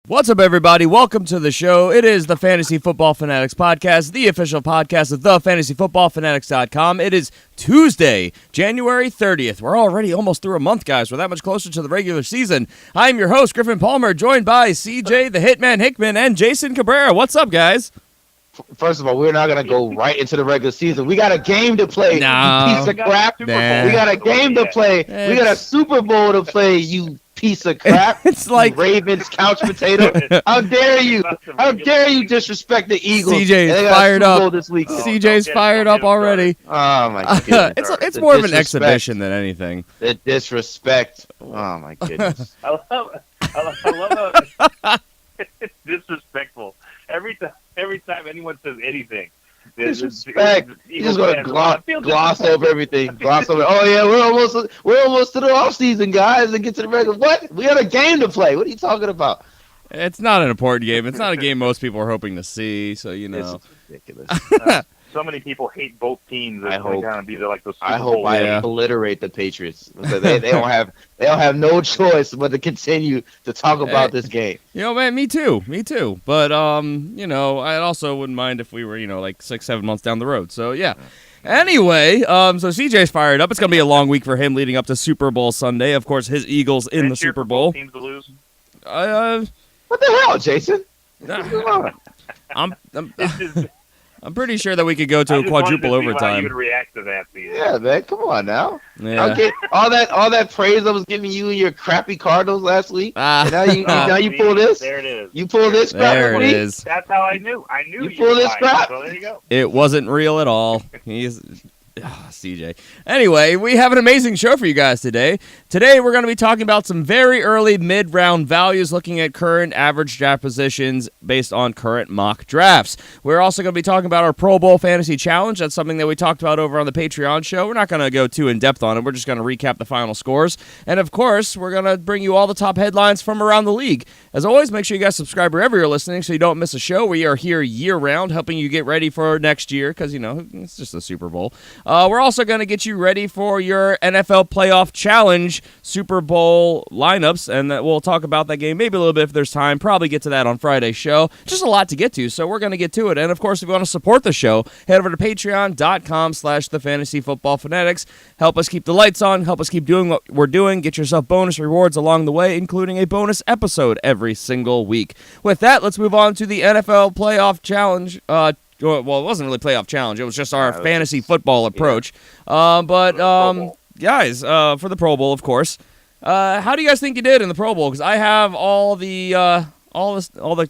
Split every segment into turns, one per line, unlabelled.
What's up, everybody? Welcome to the show. It is the Fantasy Football Fanatics podcast, the official podcast of thefantasyfootballfanatics.com. It is Tuesday, January 30th. We're already almost through a month, guys. We're that much closer to the regular season. I'm your host, Griffin Palmer, joined by CJ, the Hitman Hickman, and Jason Cabrera. What's up, guys?
First of all, we're not going to go right into the regular season. We got a game to play, you piece of crap. We got a game to play. We got a Super Bowl to play, you piece of crap.
It's like
Ravens couch potato. How dare you? How dare you disrespect the Eagles?
CJ's fired up.
This week.
CJ's fired up already.
Oh my goodness.
It's more of an exhibition than anything.
The disrespect. Oh my goodness.
I love how it's disrespectful. Every time anyone says anything,
disrespect. You just gonna gloss over everything. Gloss over. Oh yeah, we're almost to the off season, guys, and get to the regular. What? We got a game to play. What are you talking about?
It's not an important game. It's not a game most people are hoping to see. So you know,
it's ridiculous.
So many people hate both teams.
I hope.
Kind of be like those
I hope I obliterate the Patriots. They don't have no choice but to continue to talk about this game.
You know, man, me too. But you know, I also wouldn't mind if we were, like 6-7 months down the road. So yeah. Anyway, so CJ's fired up. It's gonna be a long week for him leading up to Super Bowl Sunday. Of course, his Eagles in the Super Bowl.
Teams to lose.
What the hell, Jason? What's going on?
I'm pretty sure that we could go to a quadruple overtime.
How you would react to that?
Yeah, man, come on now.
Yeah.
Okay, all that praise I was giving you and your crappy Cardinals last week. And now you pull this.
There it is.
You pull this crap.
There it is.
That's how I knew.
You pull this crap.
So there you go.
It wasn't real at all. He's CJ. Anyway, we have an amazing show for you guys today. Today, we're going to be talking about some very early mid-round values, looking at current average draft positions based on current mock drafts. We're also going to be talking about our Pro Bowl Fantasy Challenge. That's something that we talked about over on the Patreon show. We're not going to go too in-depth on it. We're just going to recap the final scores. And, of course, we're going to bring you all the top headlines from around the league. As always, make sure you guys subscribe wherever you're listening so you don't miss a show. We are here year-round, helping you get ready for next year because, it's just the Super Bowl. We're also going to get you ready for your NFL Playoff Challenge Super Bowl lineups, and we'll talk about that game maybe a little bit if there's time. Probably get to that on Friday's show. Just a lot to get to, so we're going to get to it. And, of course, if you want to support the show, head over to patreon.com/thefantasyfootballfanatics. Help us keep the lights on. Help us keep doing what we're doing. Get yourself bonus rewards along the way, including a bonus episode every single week. With that, let's move on to the NFL Playoff Challenge. Well, it wasn't really playoff challenge. It was just our fantasy football approach. Guys, for the Pro Bowl, of course. How do you guys think you did in the Pro Bowl? Because I have all the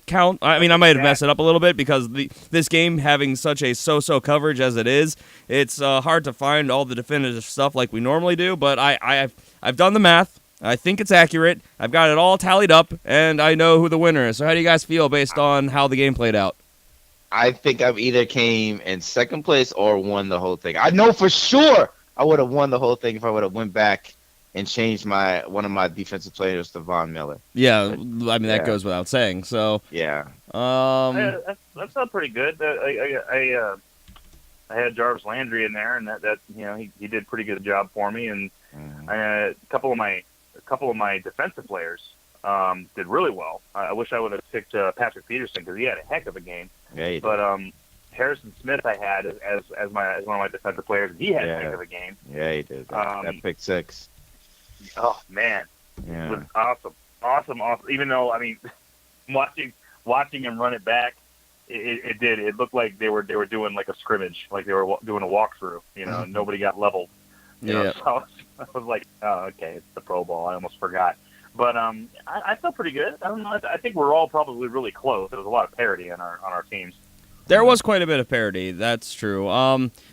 count. I mean, I might have messed it up a little bit because this game having such a so-so coverage as it is, it's hard to find all the definitive stuff like we normally do. But I've done the math. I think it's accurate. I've got it all tallied up, and I know who the winner is. So how do you guys feel based on how the game played out?
I think I've either came in second place or won the whole thing. I know for sure I would have won the whole thing if I would have went back and changed one of my defensive players to Von Miller.
Yeah, that goes without saying. So
yeah,
that's not pretty good. I had Jarvis Landry in there, and that he did a pretty good job for me. And a couple of my defensive players did really well. I wish I would have picked Patrick Peterson because he had a heck of a game.
Yeah,
but Harrison Smith I had as one of my defensive players. He had a heck of a game.
Yeah, he did. That pick six.
Oh man, it was awesome. Even though watching him run it back, it looked like they were doing like a scrimmage, like they were doing a walkthrough. Nobody got leveled. So I was like, oh, okay, it's the Pro Bowl. I almost forgot. But I felt pretty good. I don't know. I think we're all probably really close. There was a lot of parity on our teams.
There was quite a bit of parity. That's true.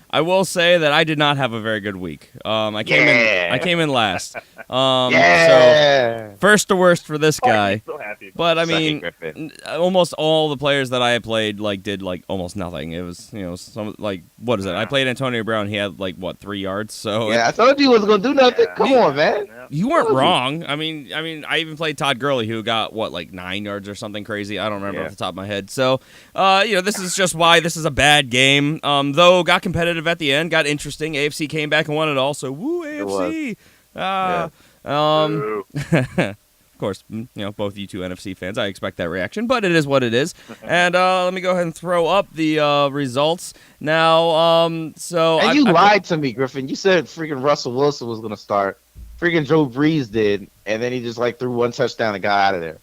I will say that I did not have a very good week. I came in last. So first to worst for this guy.
So happy.
But almost all the players that I had played did almost nothing. It was some what is it? I played Antonio Brown. He had 3 yards. So
I told you he wasn't gonna do nothing. Come on, man.
You weren't wrong. I mean, I even played Todd Gurley, who got 9 yards or something crazy. I don't remember off the top of my head. So this is just why this is a bad game. Though got competitive at the end, got interesting. AFC came back and won it all. So woo AFC. Of course, both you two NFC fans, I expect that reaction, but it is what it is. And let me go ahead and throw up the results now. So
and you lied to me, Griffin. You said freaking Russell Wilson was gonna start. Freaking Drew Brees did, and then he just threw one touchdown and got out of there.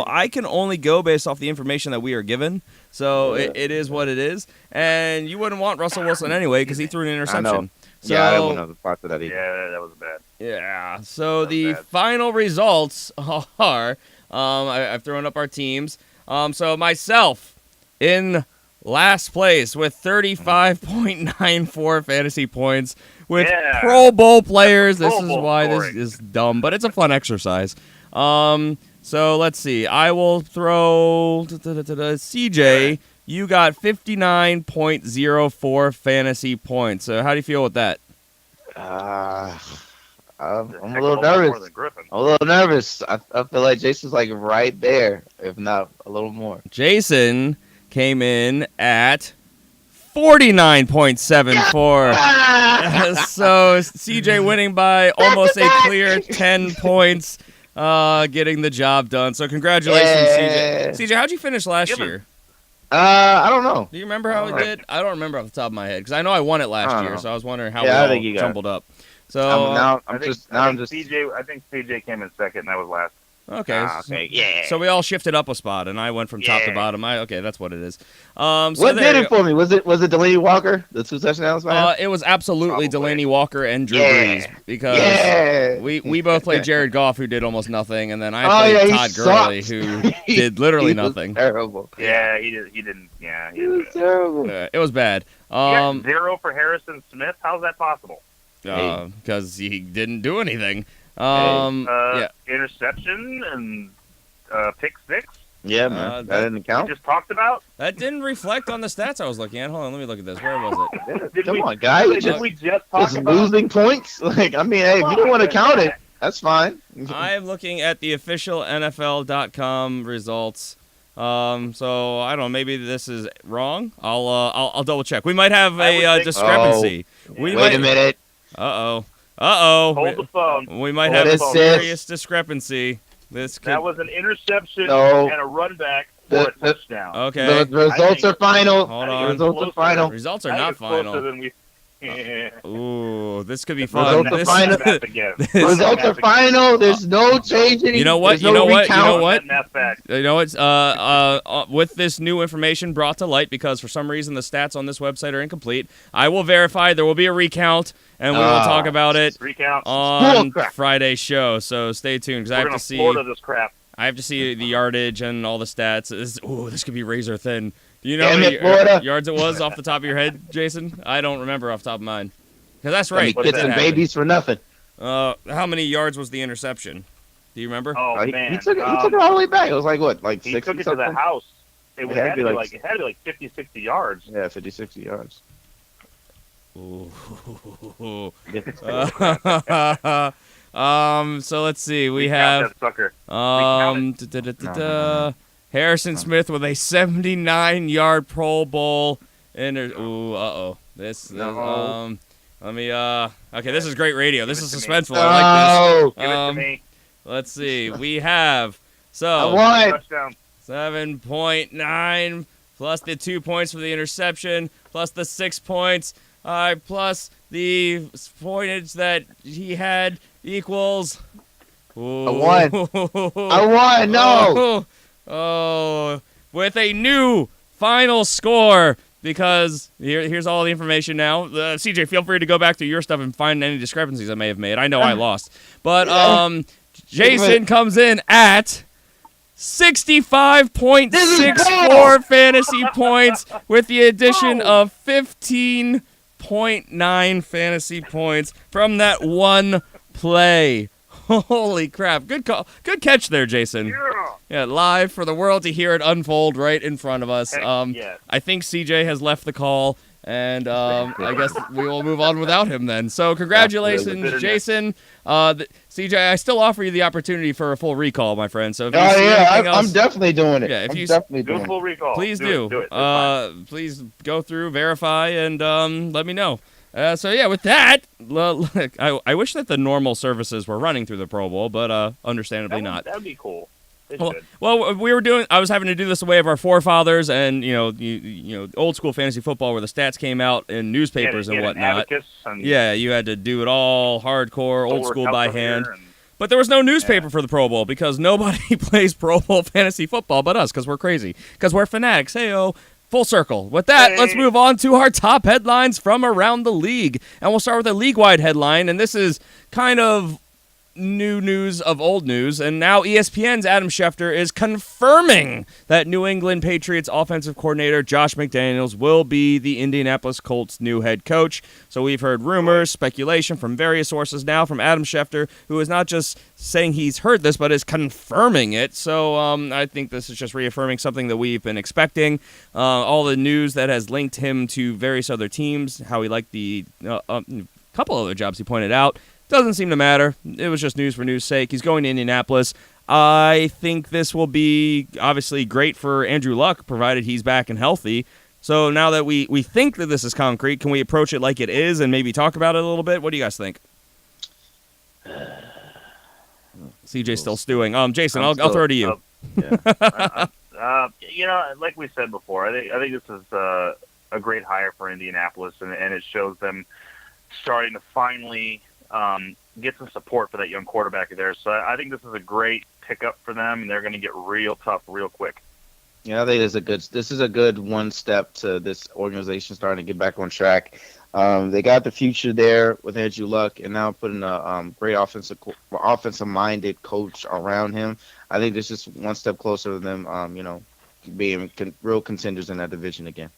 I can only go based off the information that we are given, so it is what it is. And you wouldn't want Russell Wilson anyway because he threw an interception.
I know.
So,
yeah, I didn't want to part of that either.
Yeah, that was bad.
Yeah. So the final results are, I've thrown up our teams. So myself in last place with 35.94 fantasy points with Pro Bowl players. This is why this is dumb, but it's a fun exercise. So let's see. I will throw CJ. You got 59.04 fantasy points. So how do you feel with that?
I'm a little nervous. I'm a little nervous. I feel like Jason's right there, if not a little more.
Jason came in at 49.74. So CJ winning by almost a clear 10 points, getting the job done. So congratulations, CJ. CJ, how'd you finish last year?
I don't know.
Do you remember how it did? I don't remember off the top of my head because I know I won it last year, so I was wondering how we all jumbled up. So
I think CJ came in second, and I was last.
Okay.
Yeah.
So we all shifted up a spot, and I went from top to bottom. Okay, that's what it is.
What did it for me? Was it Delaney Walker? The 2 touchdowns?
It was absolutely Delaney Walker and Drew Brees because we both played Jared Goff, who did almost nothing, and then I played Todd Gurley, who did literally nothing.
Terrible.
Yeah, he didn't. Yeah,
he was terrible.
It was bad.
You got 0 for Harrison Smith. How's that possible?
Because he didn't do anything.
Interception and pick 6.
Yeah, man. That didn't count.
We just talked about.
That didn't reflect on the stats I was looking at. Hold on, let me look at this. Where was
it? Come on, guys.
Did we just talk about
losing points? Hey, if you don't want to count it, that's fine.
I am looking at the official NFL.com results. So I don't know. Maybe this is wrong. I'll double check. We might have a discrepancy.
Wait a minute.
Uh-oh.
Hold the phone.
We might have a serious discrepancy.
That was an interception and a run back for a touchdown.
Okay.
The results are final.
Hold on.
Results are final.
Results are not final. Ooh, this could be
fun. Results are final. There's no changing.
You know what? With this new information brought to light, because for some reason the stats on this website are incomplete, I will verify. There will be a recount, and we will talk about it on Friday's show. So stay tuned, because I have to see.
This crap.
I have to see the yardage and all the stats. This could be razor thin. Do you know how many yards it was off the top of your head, Jason? I don't remember off the top of mine. Because that's right.
Kids and babies for nothing.
How many yards was the interception? Do you remember?
Oh, man.
He took it all the way back. It was like 60
He took it to the house. It had to be like 50, 60 yards.
Yeah, 50, 60 yards.
Ooh. So let's see. We have Harrison Smith with a 79-yard Pro Bowl. Let me. Okay, this is great radio. This is suspenseful. I like this.
Give it to me.
Let's see. We have 7.9 plus the 2 points for the interception, plus the 6 points, plus the pointage that he had equals.
Ooh. I won. No.
Oh, with a new final score, because here's all the information now. CJ, feel free to go back to your stuff and find any discrepancies I may have made. I know I lost. But Jason comes in at 65.64 fantasy points with the addition of 15.9 fantasy points from that one play. Holy crap. Good call. Good catch there, Jason. Yeah, live for the world to hear it unfold right in front of us. I think CJ has left the call, and I guess we will move on without him then. So congratulations, Jason. CJ, I still offer you the opportunity for a full recall, my friend. So if you see anything else,
I'm definitely doing it.
Yeah, if you
definitely doing
full recall.
Please do.
Do it.
Please go through, verify, and let me know. So yeah, with that, I wish that the normal services were running through the Pro Bowl, but understandably not.
That would be cool.
Well, we were doing. I was having to do this the way of our forefathers, and old school fantasy football, where the stats came out in newspapers and whatnot. Yeah, you had to do it all hardcore, old school by hand. But there was no newspaper for the Pro Bowl because nobody plays Pro Bowl fantasy football but us, because we're crazy, because we're fanatics. Hey-o. Full circle. With that, let's move on to our top headlines from around the league. And we'll start with a league-wide headline, and this is kind of new news of old news, and now ESPN's Adam Schefter is confirming that New England Patriots offensive coordinator Josh McDaniels will be the Indianapolis Colts' new head coach. So we've heard rumors, speculation from various sources now from Adam Schefter, who is not just saying he's heard this, but is confirming it. So I think this is just reaffirming something that we've been expecting. All the news that has linked him to various other teams, how he liked the couple other jobs he pointed out, doesn't seem to matter. It was just news for news' sake. He's going to Indianapolis. I think this will be obviously great for Andrew Luck, provided he's back and healthy. So now that we think that this is concrete, can we approach it like it is and maybe talk about it a little bit? What do you guys think? CJ's still stewing. Jason, I'll throw it to you.
Like we said before, I think this is a great hire for Indianapolis, and it shows them starting to finally get some support for that young quarterback there. So I think this is a great pickup for them, and they're going to get real tough real quick.
Yeah, I think this is a good one step to this organization starting to get back on track. They got the future there with Andrew Luck, and now putting a great offensive-minded coach around him. I think this is one step closer to them, being real contenders in that division again.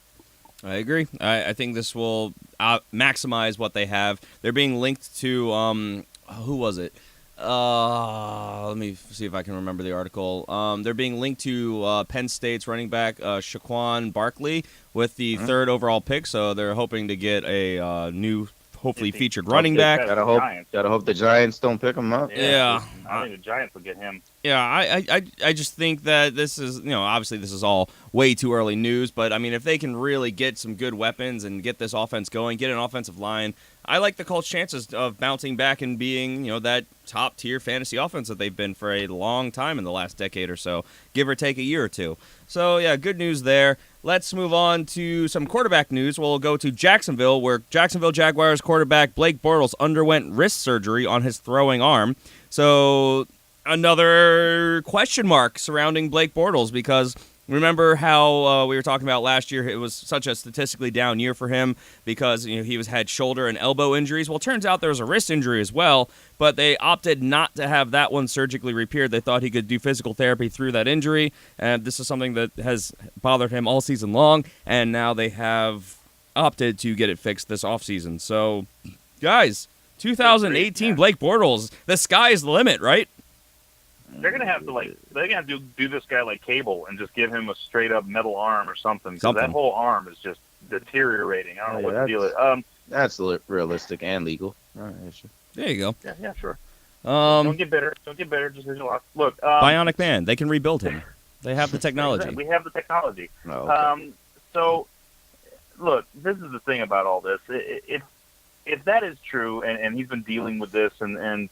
I agree. I think this will maximize what they have. They're being linked to who was it? Let me see if I can remember the article. They're being linked to Penn State's running back Shaquan Barkley with the third overall pick. So they're hoping to get a new, hopefully featured running back.
Gotta hope the Giants don't pick him up.
Yeah. I think the Giants will get him.
Yeah, I just think that this is, obviously this is all way too early news, but I mean, if they can really get some good weapons and get this offense going, get an offensive line, I like the Colts' chances of bouncing back and being, that top-tier fantasy offense that they've been for a long time in the last decade or so, give or take a year or two. So, yeah, good news there. Let's move on to some quarterback news. We'll go to Jacksonville, where Jacksonville Jaguars quarterback Blake Bortles underwent wrist surgery on his throwing arm. So another question mark surrounding Blake Bortles, because remember how we were talking about last year, it was such a statistically down year for him because he had shoulder and elbow injuries. Well, it turns out there was a wrist injury as well, but they opted not to have that one surgically repaired. They thought he could do physical therapy through that injury, and this is something that has bothered him all season long, and now they have opted to get it fixed this offseason. So, guys, 2018 Blake Bortles, the sky is the limit, right?
They're gonna have to do this guy like Cable and just give him a straight up metal arm or something. Because that whole arm is just deteriorating. I don't know what the deal is.
That's realistic and legal. All right, sure.
There you go.
Yeah, sure. Don't get bitter. Just look.
Bionic Man. They can rebuild him. They have the technology.
We have the technology.
Oh, okay.
So, look, this is the thing about all this. If that is true, and he's been dealing with this and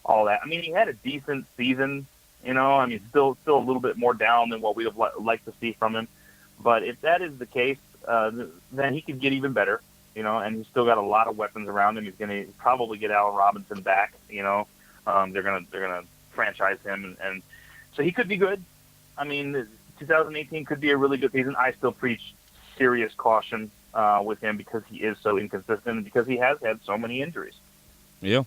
all that. I mean, he had a decent season, still a little bit more down than what we would like to see from him. But if that is the case, then he could get even better, and he's still got a lot of weapons around him. He's going to probably get Allen Robinson back, they're going to franchise him. And so he could be good. I mean, 2018 could be a really good season. I still preach serious caution with him because he is so inconsistent and because he has had so many injuries.
Yeah.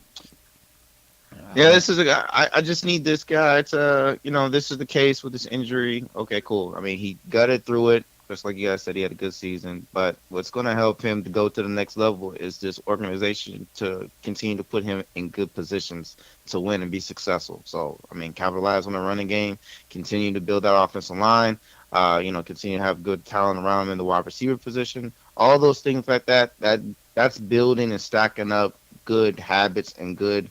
Yeah, this is a guy. I just need this guy to, this is the case with this injury. Okay, cool. I mean, he gutted through it. Just like you guys said, he had a good season. But what's going to help him to go to the next level is this organization to continue to put him in good positions to win and be successful. So, I mean, capitalize on the running game, continue to build that offensive line, continue to have good talent around him in the wide receiver position. All those things like that's building and stacking up good habits and good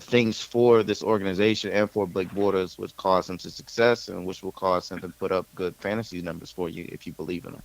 things for this organization and for Blake Bortles, which cause him to success and which will cause him to put up good fantasy numbers for you if you believe in him.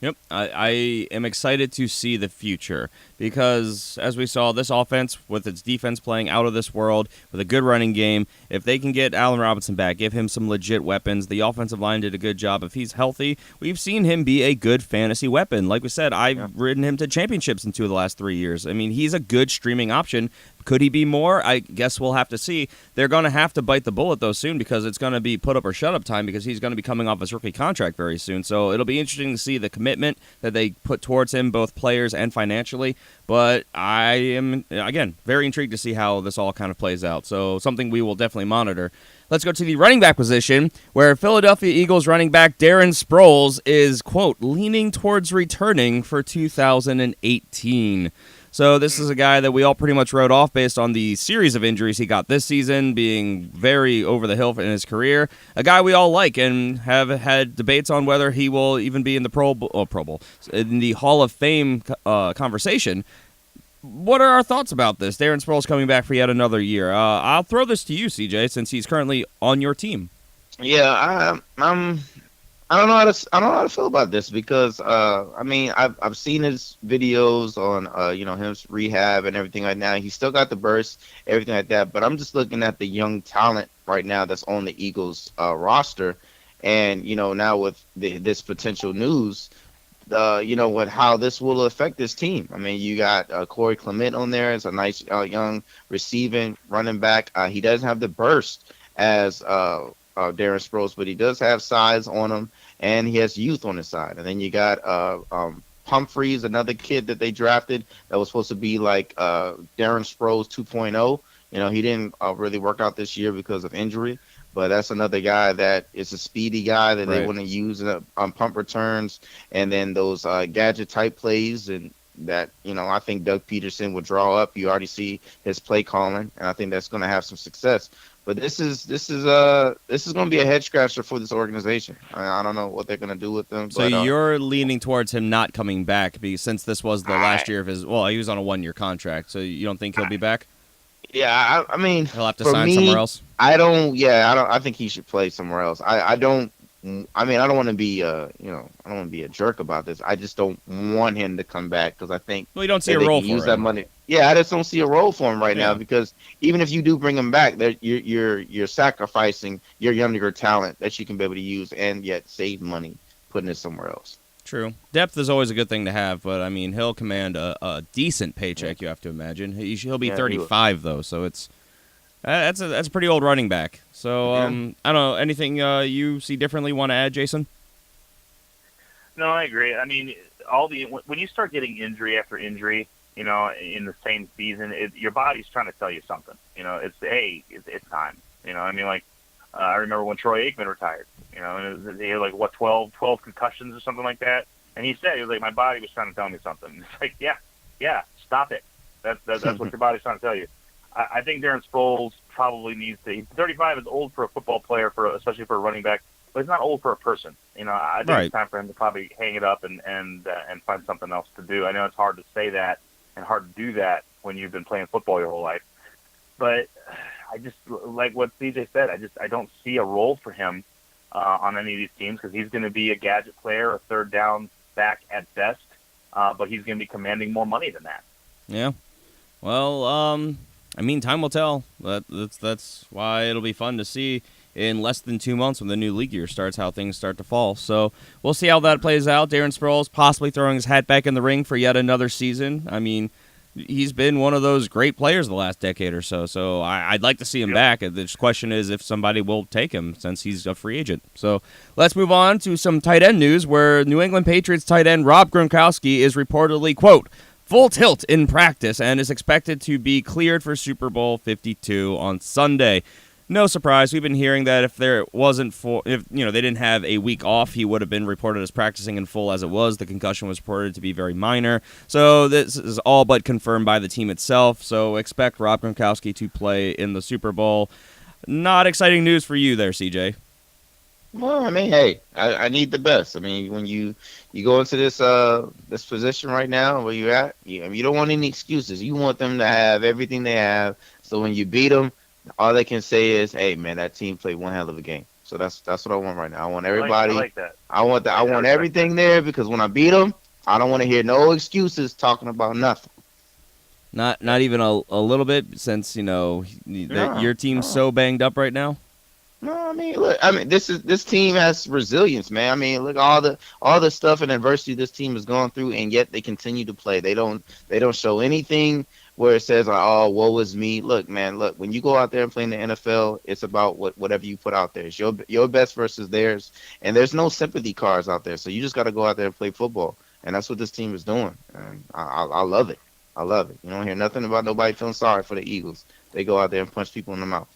Yep, I am excited to see the future because, as we saw, this offense, with its defense playing out of this world, with a good running game, if they can get Allen Robinson back, give him some legit weapons, the offensive line did a good job. If he's healthy, we've seen him be a good fantasy weapon. Like we said, I've ridden him to championships in 2 of the last 3 years. I mean, he's a good streaming option. Could he be more? I guess we'll have to see. They're going to have to bite the bullet, though, soon because it's going to be put up or shut up time because he's going to be coming off his rookie contract very soon. So it'll be interesting to see the commitment that they put towards him, both players and financially. But I am, again, very intrigued to see how this all kind of plays out. So something we will definitely monitor. Let's go to the running back position, where Philadelphia Eagles running back Darren Sproles is, quote, leaning towards returning for 2018. So this is a guy that we all pretty much wrote off based on the series of injuries he got this season, being very over the hill in his career. A guy we all like and have had debates on whether he will even be in the Pro Bowl, in the Hall of Fame conversation. What are our thoughts about this? Darren Sproles coming back for yet another year. I'll throw this to you, CJ, since he's currently on your team.
Yeah, I don't know how to feel about this because I mean I've seen his videos on his rehab and everything like that. He's still got the burst, everything like that. But I'm just looking at the young talent right now that's on the Eagles roster, and now with this potential news, with how this will affect this team. I mean, you got Corey Clement on there as a nice young receiving running back. He doesn't have the burst as Darren Sproles, but he does have size on him, and he has youth on his side. And then you got Humphreys, another kid that they drafted that was supposed to be like Darren Sproles 2.0. He didn't really work out this year because of injury, but that's another guy that is a speedy guy that they want to use on pump returns and then those gadget type plays, and that I think Doug Peterson will draw up. You already see his play calling, and I think that's going to have some success. But this is going to be a head scratcher for this organization. I don't know what they're going to do with them.
So you're leaning towards him not coming back since this was the last year of his. Well, he was on a 1-year contract, so you don't think he'll be back?
Yeah, I mean,
he'll have to sign somewhere else.
I don't. Yeah, I don't. I think he should play somewhere else. I don't. I mean, I don't want to be, I don't want to be a jerk about this. I just don't want him to come back because I think
you don't see a role for
use
him.
That money. Yeah, I just don't see a role for him right now because even if you do bring him back, you're sacrificing your younger talent that you can be able to use and yet save money putting it somewhere else.
True. Depth is always a good thing to have, but I mean, he'll command a decent paycheck. You have to imagine he'll be 35 though, so it's. That's a pretty old running back. So I don't know. Anything you see differently want to add, Jason?
No, I agree. I mean, when you start getting injury after injury, in the same season, your body's trying to tell you something. It's time. I mean, like I remember when Troy Aikman retired. And he had like 12 concussions or something like that, and he said he was like, my body was trying to tell me something. It's like, yeah, stop it. That's what your body's trying to tell you. I think Darren Sproles probably needs to. He's 35 is old for a football player, especially for a running back, but he's not old for a person. I think it's time for him to probably hang it up and find something else to do. I know it's hard to say that and hard to do that when you've been playing football your whole life, but I just like what CJ said. I don't see a role for him on any of these teams because he's going to be a gadget player, a third down back at best, but he's going to be commanding more money than that.
Yeah. Well, I mean, time will tell. That's why it'll be fun to see in less than 2 months when the new league year starts how things start to fall. So we'll see how that plays out. Darren Sproles possibly throwing his hat back in the ring for yet another season. I mean, he's been one of those great players the last decade or so. So I'd like to see him back. The question is if somebody will take him since he's a free agent. So let's move on to some tight end news where New England Patriots tight end Rob Gronkowski is reportedly, quote, full tilt in practice and is expected to be cleared for Super Bowl 52 on Sunday. No surprise, we've been hearing that if they didn't have a week off, he would have been reported as practicing in full as it was. The concussion was reported to be very minor. So this is all but confirmed by the team itself. So expect Rob Gronkowski to play in the Super Bowl. Not exciting news for you there, CJ.
Well, I mean, hey, I need the best. I mean, when you go into this position right now where you're at, you don't want any excuses. You want them to have everything they have. So when you beat them, all they can say is, hey, man, that team played one hell of a game. So that's what I want right now. I want
I
everybody.
like that.
I want that. I want everything there because when I beat them, I don't want to hear no excuses talking about nothing.
Not even a little bit, since your team's so banged up right now.
No, I mean, look, this team has resilience, man. I mean, look, all the stuff and adversity this team has gone through, and yet they continue to play. They don't show anything where it says, like, oh, woe is me. Look, man, look, when you go out there and play in the NFL, it's about whatever you put out there. It's your best versus theirs, and there's no sympathy cards out there. So you just got to go out there and play football, and that's what this team is doing. And I love it. I love it. You don't hear nothing about nobody feeling sorry for the Eagles. They go out there and punch people in the mouth.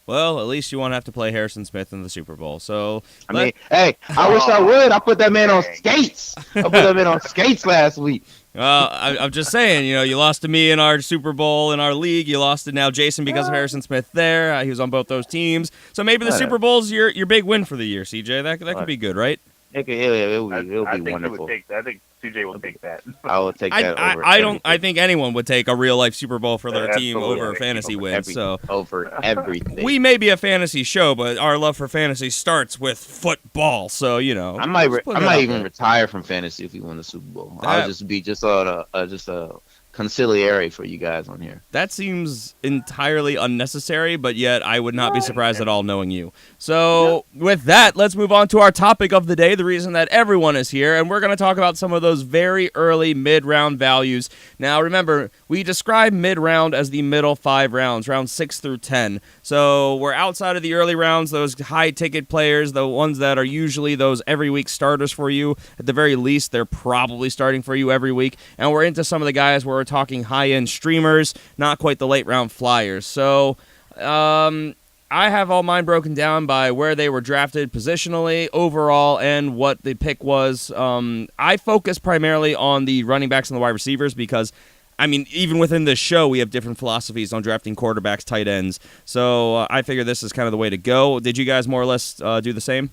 Well, at least you won't have to play Harrison Smith in the Super Bowl. So
I mean, hey, I wish I would. I put that man on skates. I put that man on skates last week.
I'm just saying, you lost to me in our Super Bowl in our league. You lost to now Jason because of Harrison Smith there. He was on both those teams. So maybe the Super Bowl's your big win for the year, CJ. That could be good, right?
It'll be wonderful.
I think CJ will take that.
I will take that over.
I think anyone would take a real life Super Bowl for their team over a fantasy win.
Over everything.
We may be a fantasy show, but our love for fantasy starts with football. So
I might even retire from fantasy if we win the Super Bowl. I'll just be just a conciliary for you guys on here.
That seems entirely unnecessary, but yet I would not be surprised at all knowing you. So with that, let's move on to our topic of the day, the reason that everyone is here, and we're going to talk about some of those very early mid-round values. Now remember, we describe mid-round as the middle 5 rounds, rounds 6 through 10. So we're outside of the early rounds, those high-ticket players, the ones that are usually those every-week starters for you. At the very least, they're probably starting for you every week. And we're into some of the guys where we're talking high-end streamers, not quite the late-round flyers. So I have all mine broken down by where they were drafted positionally, overall, and what the pick was. I focus primarily on the running backs and the wide receivers because, even within this show, we have different philosophies on drafting quarterbacks, tight ends. So I figure this is kind of the way to go. Did you guys more or less do the same?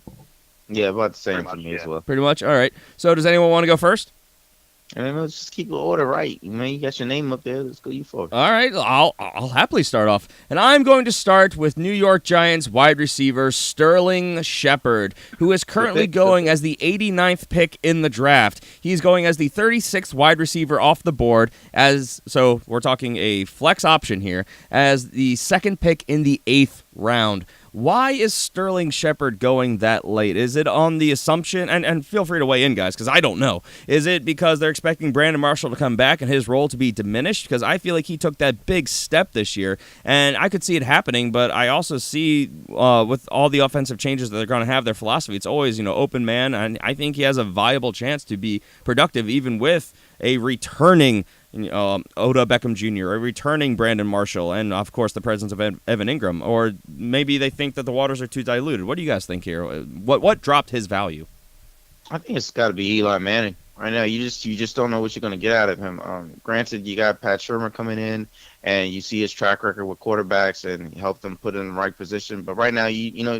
Yeah, about the same for me as well.
Pretty much? All right. So does anyone want to go first?
And then let's just keep the order right. You got your name up there. Let's go you first.
All right. I'll happily start off. And I'm going to start with New York Giants wide receiver Sterling Shepard, who is currently going as the 89th pick in the draft. He's going as the 36th wide receiver off the board, so we're talking a flex option here, as the second pick in the 8th round. Why is Sterling Shepard going that late? Is it on the assumption, and feel free to weigh in, guys, because I don't know. Is it because they're expecting Brandon Marshall to come back and his role to be diminished? Because I feel like he took that big step this year, and I could see it happening, but I also see with all the offensive changes that they're going to have, their philosophy, it's always, open man, and I think he has a viable chance to be productive even with a returning Odell Beckham Jr., a returning Brandon Marshall, and, of course, the presence of Evan Ingram. Or maybe they think that the waters are too diluted. What do you guys think here? What dropped his value?
I think it's got to be Eli Manning. Right now, you just don't know what you're going to get out of him. Granted, you got Pat Shermer coming in, and you see his track record with quarterbacks and help them put in the right position. But right now,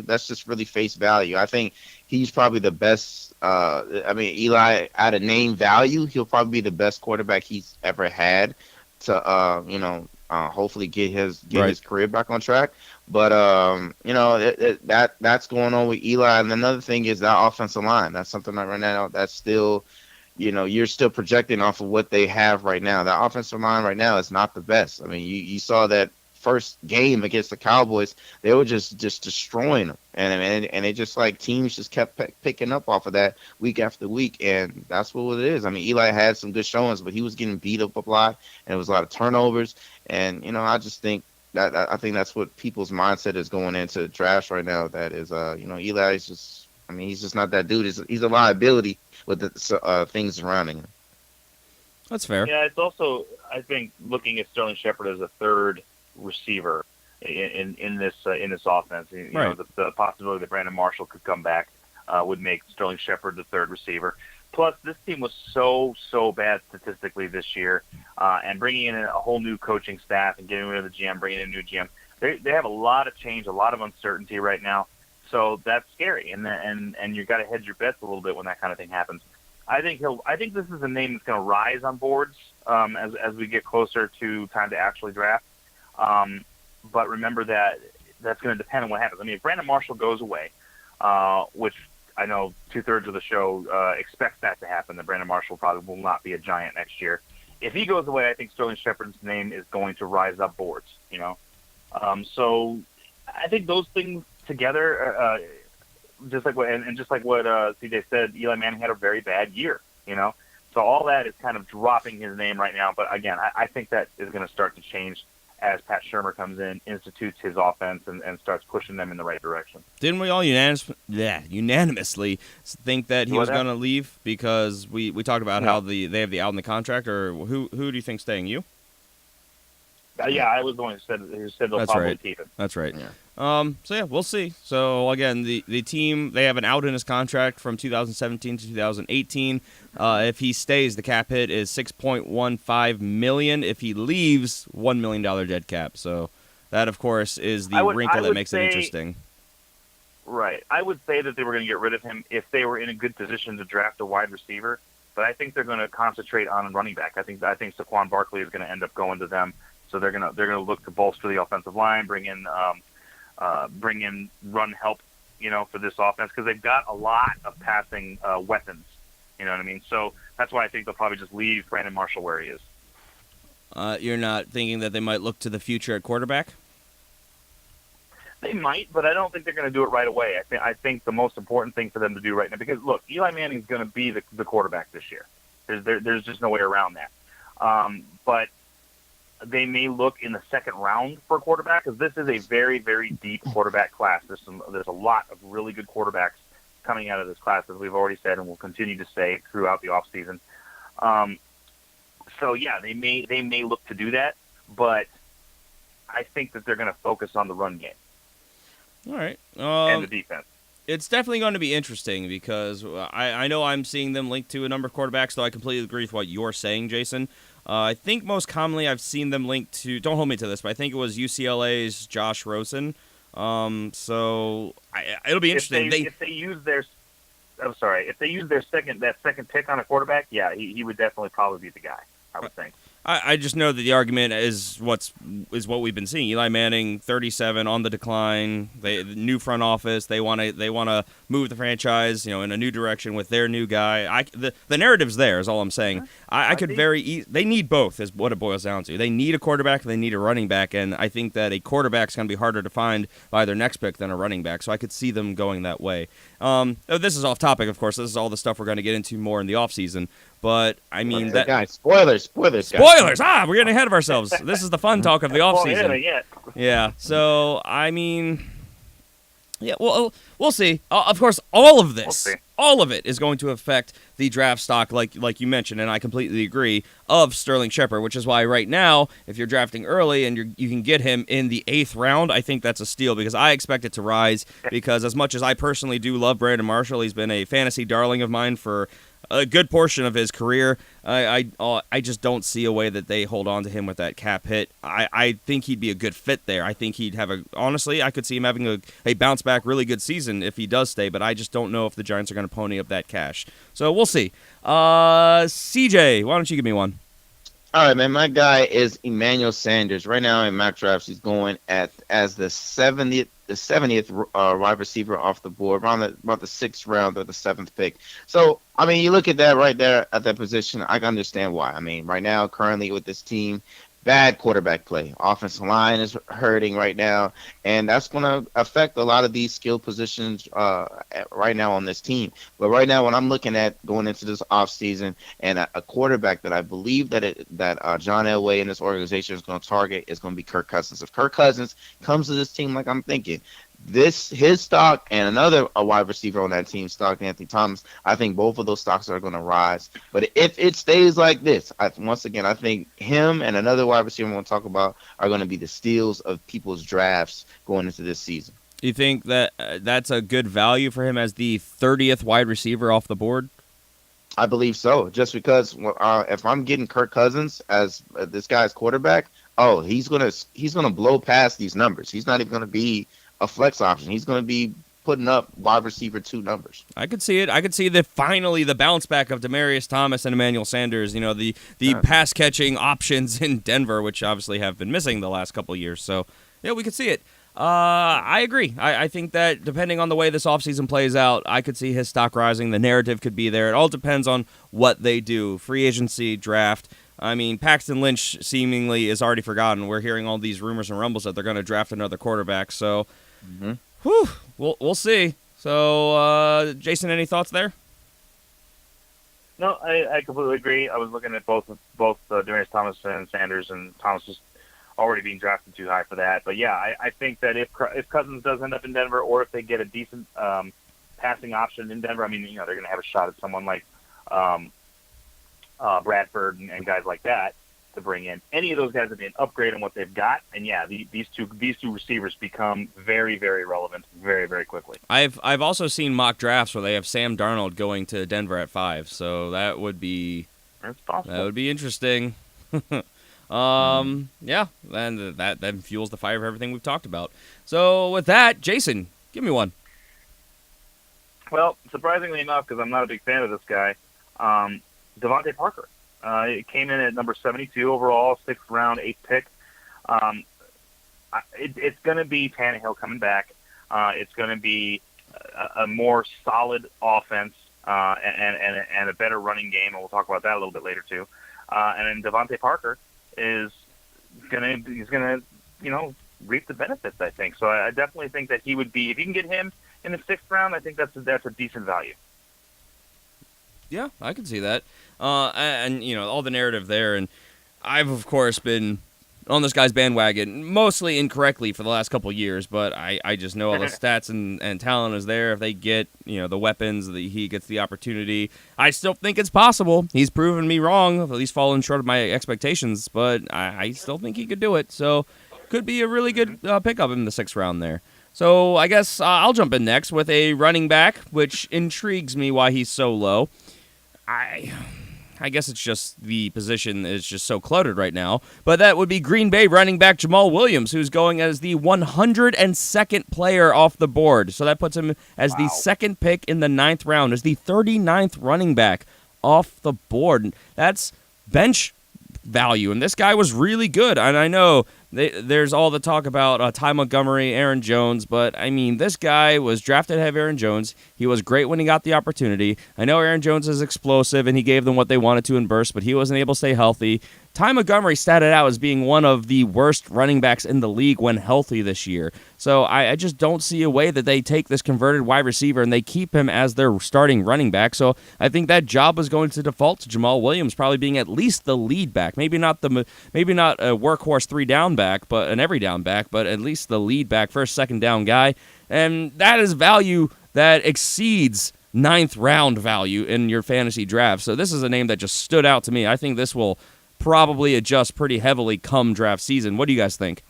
that's just really face value. I think he's probably the best. Eli, at a name value, he'll probably be the best quarterback he's ever had to, hopefully get his career back on track. But that's going on with Eli. And another thing is that offensive line. That's something that right now that's still. You're still projecting off of what they have right now. The offensive line right now is not the best. I mean, you saw that first game against the Cowboys, they were just destroying them. And it just like teams just kept picking up off of that week after week. And that's what it is. I mean, Eli had some good showings, but he was getting beat up a lot, and it was a lot of turnovers. And, I just think I think that's what people's mindset is going into drafts right now. That is, Eli is just, he's just not that dude. He's a liability with the things surrounding him.
That's fair.
Yeah, it's also, I think, looking at Sterling Shepard as a third receiver in this offense.
Right.
The possibility that Brandon Marshall could come back would make Sterling Shepard the third receiver. Plus, this team was so bad statistically this year, and bringing in a whole new coaching staff and getting rid of the GM, bringing in a new GM, they have a lot of change, a lot of uncertainty right now. So that's scary, and you got to hedge your bets a little bit when that kind of thing happens. I think this is a name that's going to rise on boards as we get closer to time to actually draft. But remember that that's going to depend on what happens. If Brandon Marshall goes away, which I know 2/3 of the show expects that to happen. That Brandon Marshall probably will not be a Giant next year. If he goes away, I think Sterling Shepard's name is going to rise up boards. So I think those things together, just like what CJ said, Eli Manning had a very bad year. So all that is kind of dropping his name right now. But again, I think that is going to start to change as Pat Shurmur comes in, institutes his offense, and starts pushing them in the right direction.
Didn't we all unanimously think that he was going to leave because we talked about how they have the out in the contract, or who do you think staying? You?
Yeah, I was the one who said they'll probably keep him.
That's right.
Yeah.
So we'll see. So again, the team, they have an out in his contract from 2017 to 2018. If he stays, the cap hit is $6.15 million. If he leaves, $1 million dead cap. So that, of course, is the wrinkle that makes it interesting.
Right. I would say that they were going to get rid of him if they were in a good position to draft a wide receiver. But I think they're going to concentrate on a running back. I think Saquon Barkley is going to end up going to them. So they're gonna look to bolster the offensive line, bring in run help, for this offense, because they've got a lot of passing weapons. You know what I mean? So that's why I think they'll probably just leave Brandon Marshall where he is.
You're not thinking that they might look to the future at quarterback?
They might, but I don't think they're going to do it right away. I think the most important thing for them to do right now, because look, Eli Manning is going to be the quarterback this year. There's just no way around that. But they may look in the second round for a quarterback, because this is a very, very deep quarterback class. There's a lot of really good quarterbacks coming out of this class, as we've already said, and will continue to say throughout the offseason. So yeah, they may look to do that, but I think that they're going to focus on the run game.
All right.
And the defense.
It's definitely going to be interesting because I know I'm seeing them linked to a number of quarterbacks, so I completely agree with what you're saying, Jason. I think most commonly I've seen them linked to, don't hold me to this, but I think it was UCLA's Josh Rosen. So it'll be interesting.
If they use their second pick on a quarterback, yeah, he would definitely probably be the guy, I would think.
I just know that the argument is what we've been seeing. Eli Manning, 37, on the decline. The new front office. They want to move the franchise, in a new direction with their new guy. The narrative's there, is all I'm saying. They need both, is what it boils down to. They need a quarterback. They need a running back, and I think that a quarterback's going to be harder to find by their next pick than a running back. So I could see them going that way. This is off topic, of course. This is all the stuff we're going to get into more in the offseason. But I mean
spoilers.
Spoilers! We're getting ahead of ourselves. This is the fun talk of the offseason. Yeah. So I mean, yeah. Well, we'll see. Of course, all of it is going to affect the draft stock, like you mentioned, and I completely agree, of Sterling Shepard. Which is why right now, if you're drafting early and you can get him in the 8th round, I think that's a steal because I expect it to rise. Because as much as I personally do love Brandon Marshall, he's been a fantasy darling of mine for a good portion of his career. I just don't see a way that they hold on to him with that cap hit. I think he'd be a good fit there. I think he'd have honestly, I could see him having a bounce back, really good season if he does stay, but I just don't know if the Giants are going to pony up that cash. So we'll see. CJ, why don't you give me one?
All right, man. My guy is Emmanuel Sanders. Right now in mock drafts, he's going as the 70th wide receiver off the board, around about the 6th round or the 7th pick. So, I mean, you look at that right there at that position, I can understand why. I mean, right now, currently with this team, bad quarterback play. Offensive line is hurting right now, and that's going to affect a lot of these skill positions right now on this team. But right now, when I'm looking at going into this offseason and a quarterback that I believe that John Elway and this organization is going to target is going to be Kirk Cousins. If Kirk Cousins comes to this team like I'm thinking, his stock and another wide receiver on that team, stock Anthony Thomas, I think both of those stocks are going to rise. But if it stays like this, I think him and another wide receiver we're going to talk about are going to be the steals of people's drafts going into this season.
You think that that's a good value for him as the 30th wide receiver off the board?
I believe so. Just because if I'm getting Kirk Cousins as this guy's quarterback, he's gonna blow past these numbers. He's not even going to be a flex option. He's going to be putting up wide receiver 2 numbers.
I could see it. I could see finally the bounce back of Demaryius Thomas and Emmanuel Sanders. The pass catching options in Denver, which obviously have been missing the last couple of years. So yeah, we could see it. I agree. I think that depending on the way this offseason plays out, I could see his stock rising. The narrative could be there. It all depends on what they do. Free agency, draft. I mean, Paxton Lynch seemingly is already forgotten. We're hearing all these rumors and rumbles that they're going to draft another quarterback. So, we'll see. So, Jason, any thoughts there?
No, I completely agree. I was looking at both Demaryius Thomas and Sanders, and Thomas is already being drafted too high for that. But yeah, I think that if Cousins does end up in Denver, or if they get a decent passing option in Denver, I mean, they're going to have a shot at someone like Bradford and guys like that to bring in. Any of those guys would be an upgrade on what they've got. And yeah, these two receivers become very, very relevant very, very quickly.
I've also seen mock drafts where they have Sam Darnold going to Denver at 5, so that would be interesting. Yeah, and that then fuels the fire of everything we've talked about. So with that, Jason, give me one.
Well, surprisingly enough, because I'm not a big fan of this guy, Devontae Parker. It came in at number 72 overall, 6th round, 8th pick. It's going to be Tannehill coming back. It's going to be a more solid offense and a better running game, and we'll talk about that a little bit later too. And then Devontae Parker is going to reap the benefits, I think. So I definitely think that he would be, if you can get him in the 6th round, I think that's a decent value.
Yeah, I can see that. And all the narrative there, and I've of course been on this guy's bandwagon, mostly incorrectly for the last couple of years, but I just know all the stats and talent is there. If they get, the weapons, he gets the opportunity. I still think it's possible. He's proven me wrong, at least fallen short of my expectations, but I still think he could do it. So could be a really good pickup in the 6th round there. So I guess I'll jump in next with a running back, which intrigues me why he's so low. I guess it's just the position is just so cluttered right now. But that would be Green Bay running back Jamal Williams, who's going as the 102nd player off the board. So that puts him as the 2nd pick in the 9th round, as the 39th running back off the board. That's bench value, and this guy was really good. And I know there's all the talk about Ty Montgomery, Aaron Jones, but I mean, this guy was drafted ahead of Aaron Jones. He was great when he got the opportunity. I know Aaron Jones is explosive, and he gave them what they wanted to in bursts, but he wasn't able to stay healthy. Ty Montgomery statted out as being one of the worst running backs in the league when healthy this year. So I just don't see a way that they take this converted wide receiver and they keep him as their starting running back. So I think that job is going to default to Jamal Williams, probably being at least the lead back. Maybe not a workhorse 3-down back, but an every down back, but at least the lead back, first, second down guy. And that is value that exceeds 9th round value in your fantasy draft. So this is a name that just stood out to me. I think this will probably adjust pretty heavily come draft season. What do you guys think?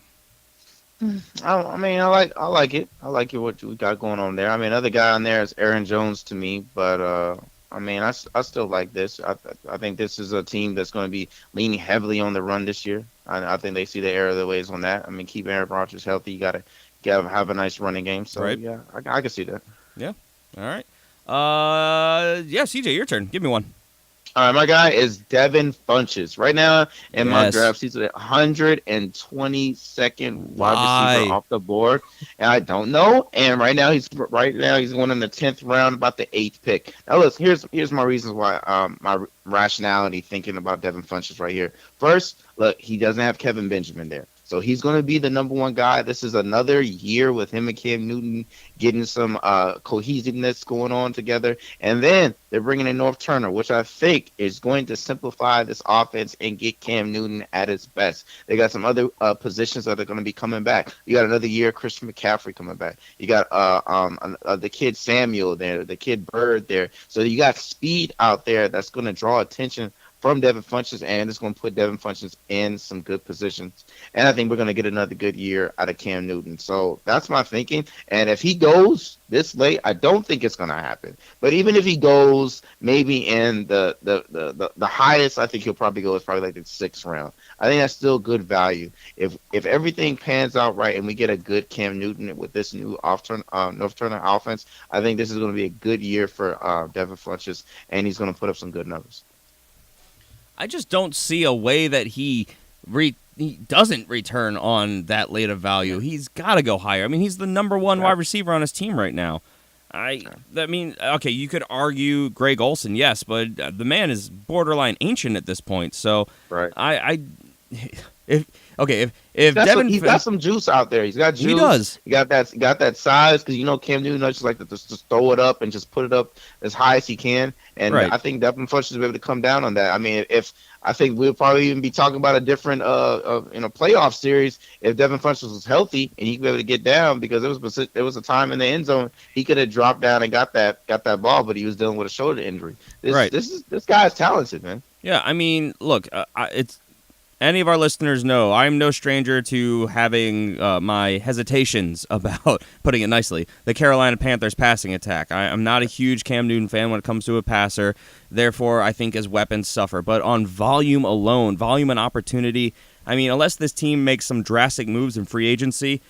I mean, I like it. I like what we got going on there. I mean, other guy on there is Aaron Jones to me, but I mean, I still like this. I think this is a team that's going to be leaning heavily on the run this year. I think they see the error of the ways on that. I mean, keep Aaron Rodgers healthy. You got to have a nice running game. So right. Yeah, I can see that.
Yeah. All right. Yeah, CJ, your turn. Give me one.
All right, my guy is Devin Funchess. Right now in my drafts, he's the 122nd wide receiver off the board, and I don't know. And right now he's going in the 10th round, about the 8th pick. Now, look, here's my reasons why my rationality thinking about Devin Funchess right here. First, look, he doesn't have Kevin Benjamin there. So he's going to be the number one guy. This is another year with him and Cam Newton getting some cohesiveness going on together. And then they're bringing in North Turner, which I think is going to simplify this offense and get Cam Newton at his best. They got some other positions that are going to be coming back. You got another year, Christian McCaffrey coming back. You got the kid Samuel there, the kid Bird there. So you got speed out there that's going to draw attention from Devin Funchess, and it's going to put Devin Funchess in some good positions. And I think we're going to get another good year out of Cam Newton. So that's my thinking. And if he goes this late, I don't think it's going to happen. But even if he goes maybe in the highest, I think he'll probably go is probably like the 6th round. I think that's still good value. If everything pans out right and we get a good Cam Newton with this new North Turner offense, I think this is going to be a good year for Devin Funchess, and he's going to put up some good numbers.
I just don't see a way that he he doesn't return on that late of value. He's got to go higher. I mean, he's the number one wide receiver on his team right now. I mean, okay, you could argue Greg Olsen, yes, but the man is borderline ancient at this point. So,
right.
If Devin,
he's got some juice out there. He's got juice.
He does.
He got that size because Cam Newton just like to just throw it up and just put it up as high as he can. And I think Devin Funchess will be able to come down on that. I mean, I think we'll probably even be talking about a different playoff series if Devin Funchess was healthy and he could be able to get down, because there was a time in the end zone he could have dropped down and got that ball, but he was dealing with a shoulder injury. This guy is talented, man.
Yeah, I mean, look, it's. Any of our listeners know I'm no stranger to having my hesitations about, putting it nicely, the Carolina Panthers passing attack. I'm not a huge Cam Newton fan when it comes to a passer. Therefore, I think his weapons suffer. But on volume alone, volume and opportunity, I mean, unless this team makes some drastic moves in free agency,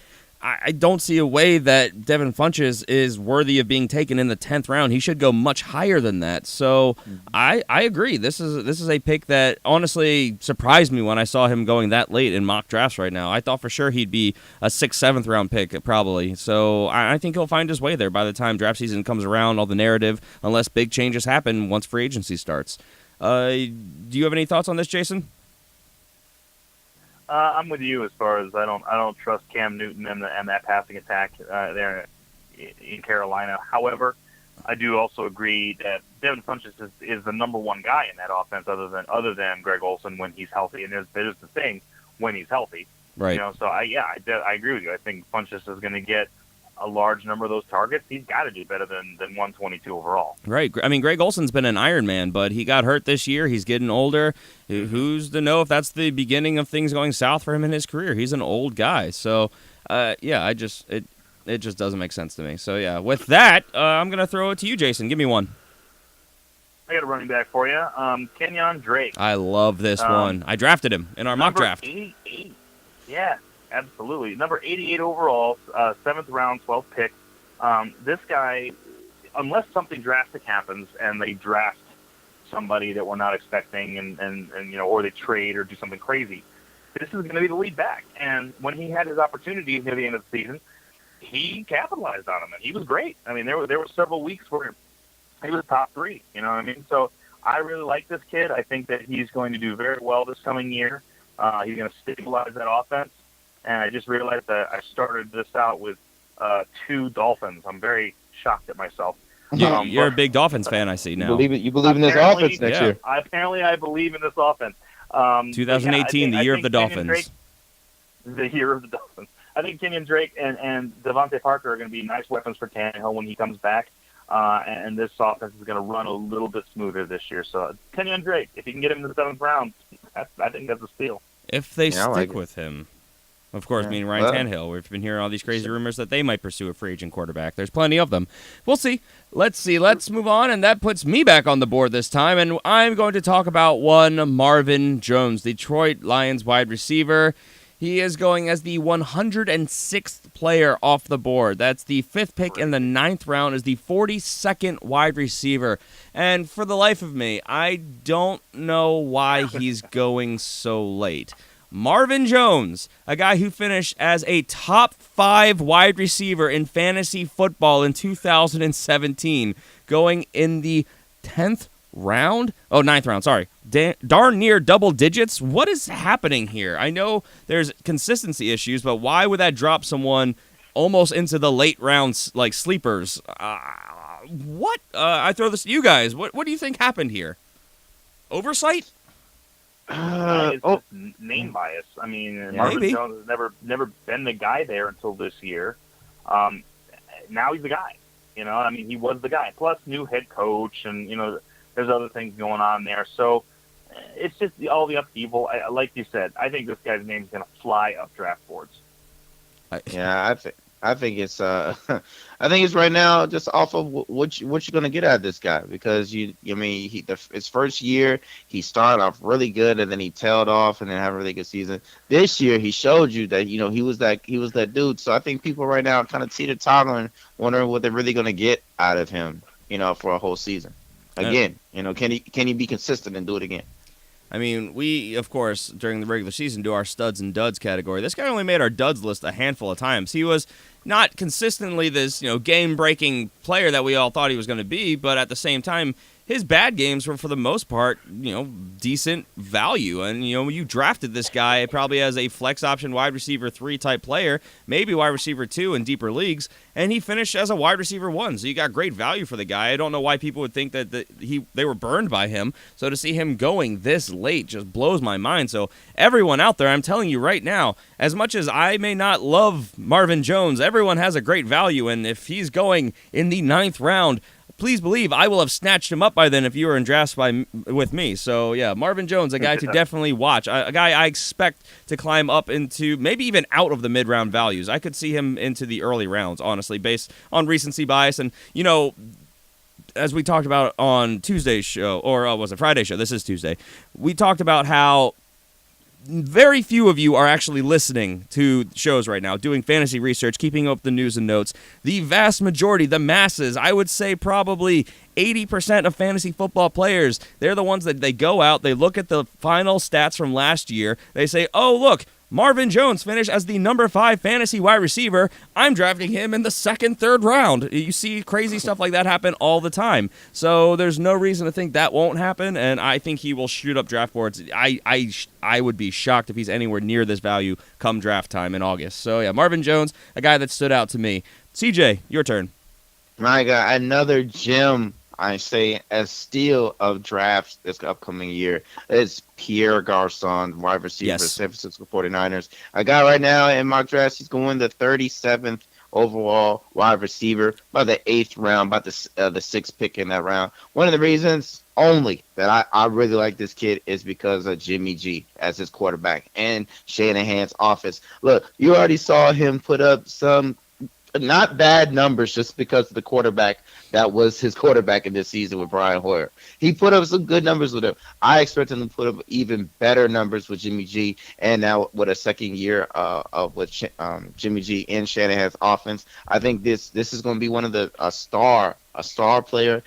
I don't see a way that Devin Funchess is worthy of being taken in the 10th round. He should go much higher than that. So I agree. This is a pick that honestly surprised me when I saw him going that late in mock drafts right now. I thought for sure he'd be a 6th, 7th round pick probably. So I think he'll find his way there by the time draft season comes around, all the narrative, unless big changes happen once free agency starts. Do you have any thoughts on this, Jason?
I'm with you as far as I don't trust Cam Newton and that passing attack there in Carolina. However, I do also agree that Devin Funchess is the number one guy in that offense, other than Greg Olsen when he's healthy, and there's the thing when he's healthy,
right?
So I agree with you. I think Funchess is going to get a large number of those targets. He's got to do better than 122 overall.
Right. I mean, Greg Olsen's been an Iron Man, but he got hurt this year. He's getting older. Who's to know if that's the beginning of things going south for him in his career? He's an old guy. So, it just doesn't make sense to me. So, yeah, with that, I'm going to throw it to you, Jason. Give me one.
I got a running back for you. Kenyon Drake.
I love this one. I drafted him in our mock draft.
88. Yeah. Absolutely. Number 88 overall, 7th round, 12th pick. This guy, unless something drastic happens and they draft somebody that we're not expecting and or they trade or do something crazy, this is going to be the lead back. And when he had his opportunities near the end of the season, he capitalized on them, and he was great. I mean, there were several weeks where he was top 3, you know what I mean? So I really like this kid. I think that he's going to do very well this coming year. He's going to stabilize that offense. And I just realized that I started this out with 2 Dolphins. I'm very shocked at myself.
You're a big Dolphins fan, I see now.
You believe in this offense next year.
Apparently, I believe in this offense.
2018, the year of the Dolphins.
Drake, the year of the Dolphins. I think Kenyon Drake and Devontae Parker are going to be nice weapons for Tannehill when he comes back. And this offense is going to run a little bit smoother this year. So Kenyon Drake, if you can get him in the 7th round, I think that's a steal.
If they stick with him. Of course, meaning Ryan Tannehill. We've been hearing all these crazy rumors that they might pursue a free agent quarterback. There's plenty of them. We'll see. Let's see. Let's move on, and that puts me back on the board this time, and I'm going to talk about one Marvin Jones, Detroit Lions wide receiver. He is going as the 106th player off the board. That's the 5th pick in the 9th round, is the 42nd wide receiver. And for the life of me, I don't know why he's going so late. Marvin Jones, a guy who finished as a top 5 wide receiver in fantasy football in 2017, going in the 10th round? Oh, 9th round, sorry. Darn near double digits. What is happening here? I know there's consistency issues, but why would that drop someone almost into the late rounds like sleepers? What? I throw this to you guys. What do you think happened here? Oversight?
It's just name bias. I mean, Marvin Jones has never been the guy there until this year. Now he's the guy. You know, I mean, he was the guy. Plus, new head coach, and there's other things going on there. So it's just all the upheaval. Like you said, I think this guy's name is going to fly up draft boards.
I think it's right now just off of what you're gonna get out of this guy, because his first year he started off really good and then he tailed off and then had a really good season. This year he showed you that he was that dude. So I think people right now are kind of teeter-tottering, wondering what they're really gonna get out of him, for a whole season. Again, can he be consistent and do it again?
I mean, we, of course, during the regular season do our studs and duds category. This guy only made our duds list a handful of times. He was not consistently this, game-breaking player that we all thought he was going to be, but at the same time, his bad games were, for the most part, decent value. And, you drafted this guy probably as a flex option wide receiver 3 type player, maybe wide receiver 2 in deeper leagues, and he finished as a wide receiver 1. So you got great value for the guy. I don't know why people would think that they were burned by him. So to see him going this late just blows my mind. So everyone out there, I'm telling you right now, as much as I may not love Marvin Jones, everyone has a great value. And if he's going in the 9th round, please believe I will have snatched him up by then if you were in drafts with me. So, yeah, Marvin Jones, a guy to definitely watch. A guy I expect to climb up into maybe even out of the mid-round values. I could see him into the early rounds, honestly, based on recency bias. And, as we talked about on Tuesday's show, or was it Friday's show? This is Tuesday. We talked about how very few of you are actually listening to shows right now, doing fantasy research, keeping up the news and notes. The vast majority, the masses, I would say probably 80% of fantasy football players, they're the ones that they go out, they look at the final stats from last year, they say, oh, look, Marvin Jones finished as the number 5 fantasy wide receiver. I'm drafting him in the 2nd, 3rd round. You see crazy stuff like that happen all the time. So there's no reason to think that won't happen, and I think he will shoot up draft boards. I would be shocked if he's anywhere near this value come draft time in August. So, yeah, Marvin Jones, a guy that stood out to me. CJ, your turn.
My God, another gem, I say, a steal of drafts this upcoming year. It's Pierre Garçon, wide receiver,
Yes.
San Francisco 49ers. I got right now in mock drafts, he's going the 37th overall wide receiver by the 8th round, by the 6th pick in that round. One of the reasons only that I really like this kid is because of Jimmy G as his quarterback and Shanahan's offense. Look, you already saw him put up some not bad numbers just because of the quarterback that was his quarterback in this season with Brian Hoyer. He put up some good numbers with him. I expect him to put up even better numbers with Jimmy G, and now with a second year with Jimmy G in Shanahan's offense. I think this is going to be one of a star player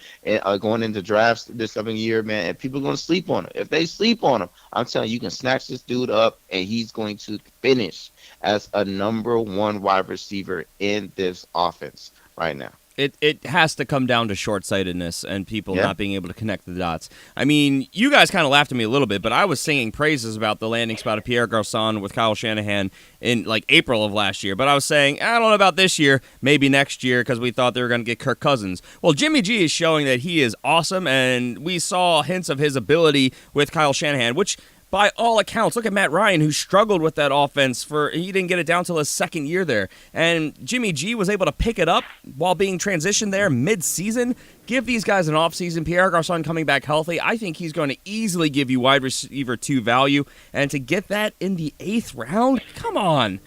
going into drafts this coming year, man. And people are going to sleep on him. If they sleep on him, I'm telling you can snatch this dude up, and he's going to finish as a number 1 wide receiver in this offense right now.
It has to come down to short-sightedness and people not being able to connect the dots. I mean, you guys kind of laughed at me a little bit, but I was singing praises about the landing spot of Pierre Garçon with Kyle Shanahan in April of last year. But I was saying, I don't know about this year, maybe next year, because we thought they were going to get Kirk Cousins. Well, Jimmy G is showing that he is awesome, and we saw hints of his ability with Kyle Shanahan, which by all accounts, look at Matt Ryan, who struggled with that offense he didn't get it down till his 2nd year there. And Jimmy G was able to pick it up while being transitioned there mid-season. Give these guys an offseason. Pierre Garçon coming back healthy. I think he's going to easily give you wide receiver 2 value. And to get that in the 8th round, come on.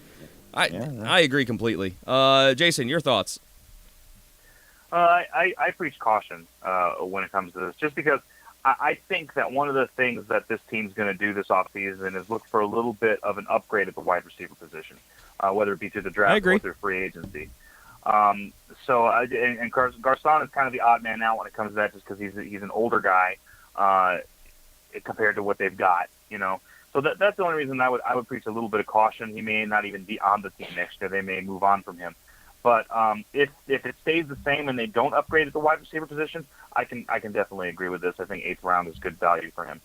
I agree completely. Jason, your thoughts?
I preach caution when it comes to this, just because I think that one of the things that this team's going to do this offseason is look for a little bit of an upgrade at the wide receiver position, whether it be through the draft or through free agency. And Garçon is kind of the odd man out when it comes to that, just because he's an older guy compared to what they've got, So that's the only reason I would preach a little bit of caution. He may not even be on the team next year. They may move on from him. But if it stays the same and they don't upgrade at the wide receiver position, I can definitely agree with this. I think 8th round is good value for him.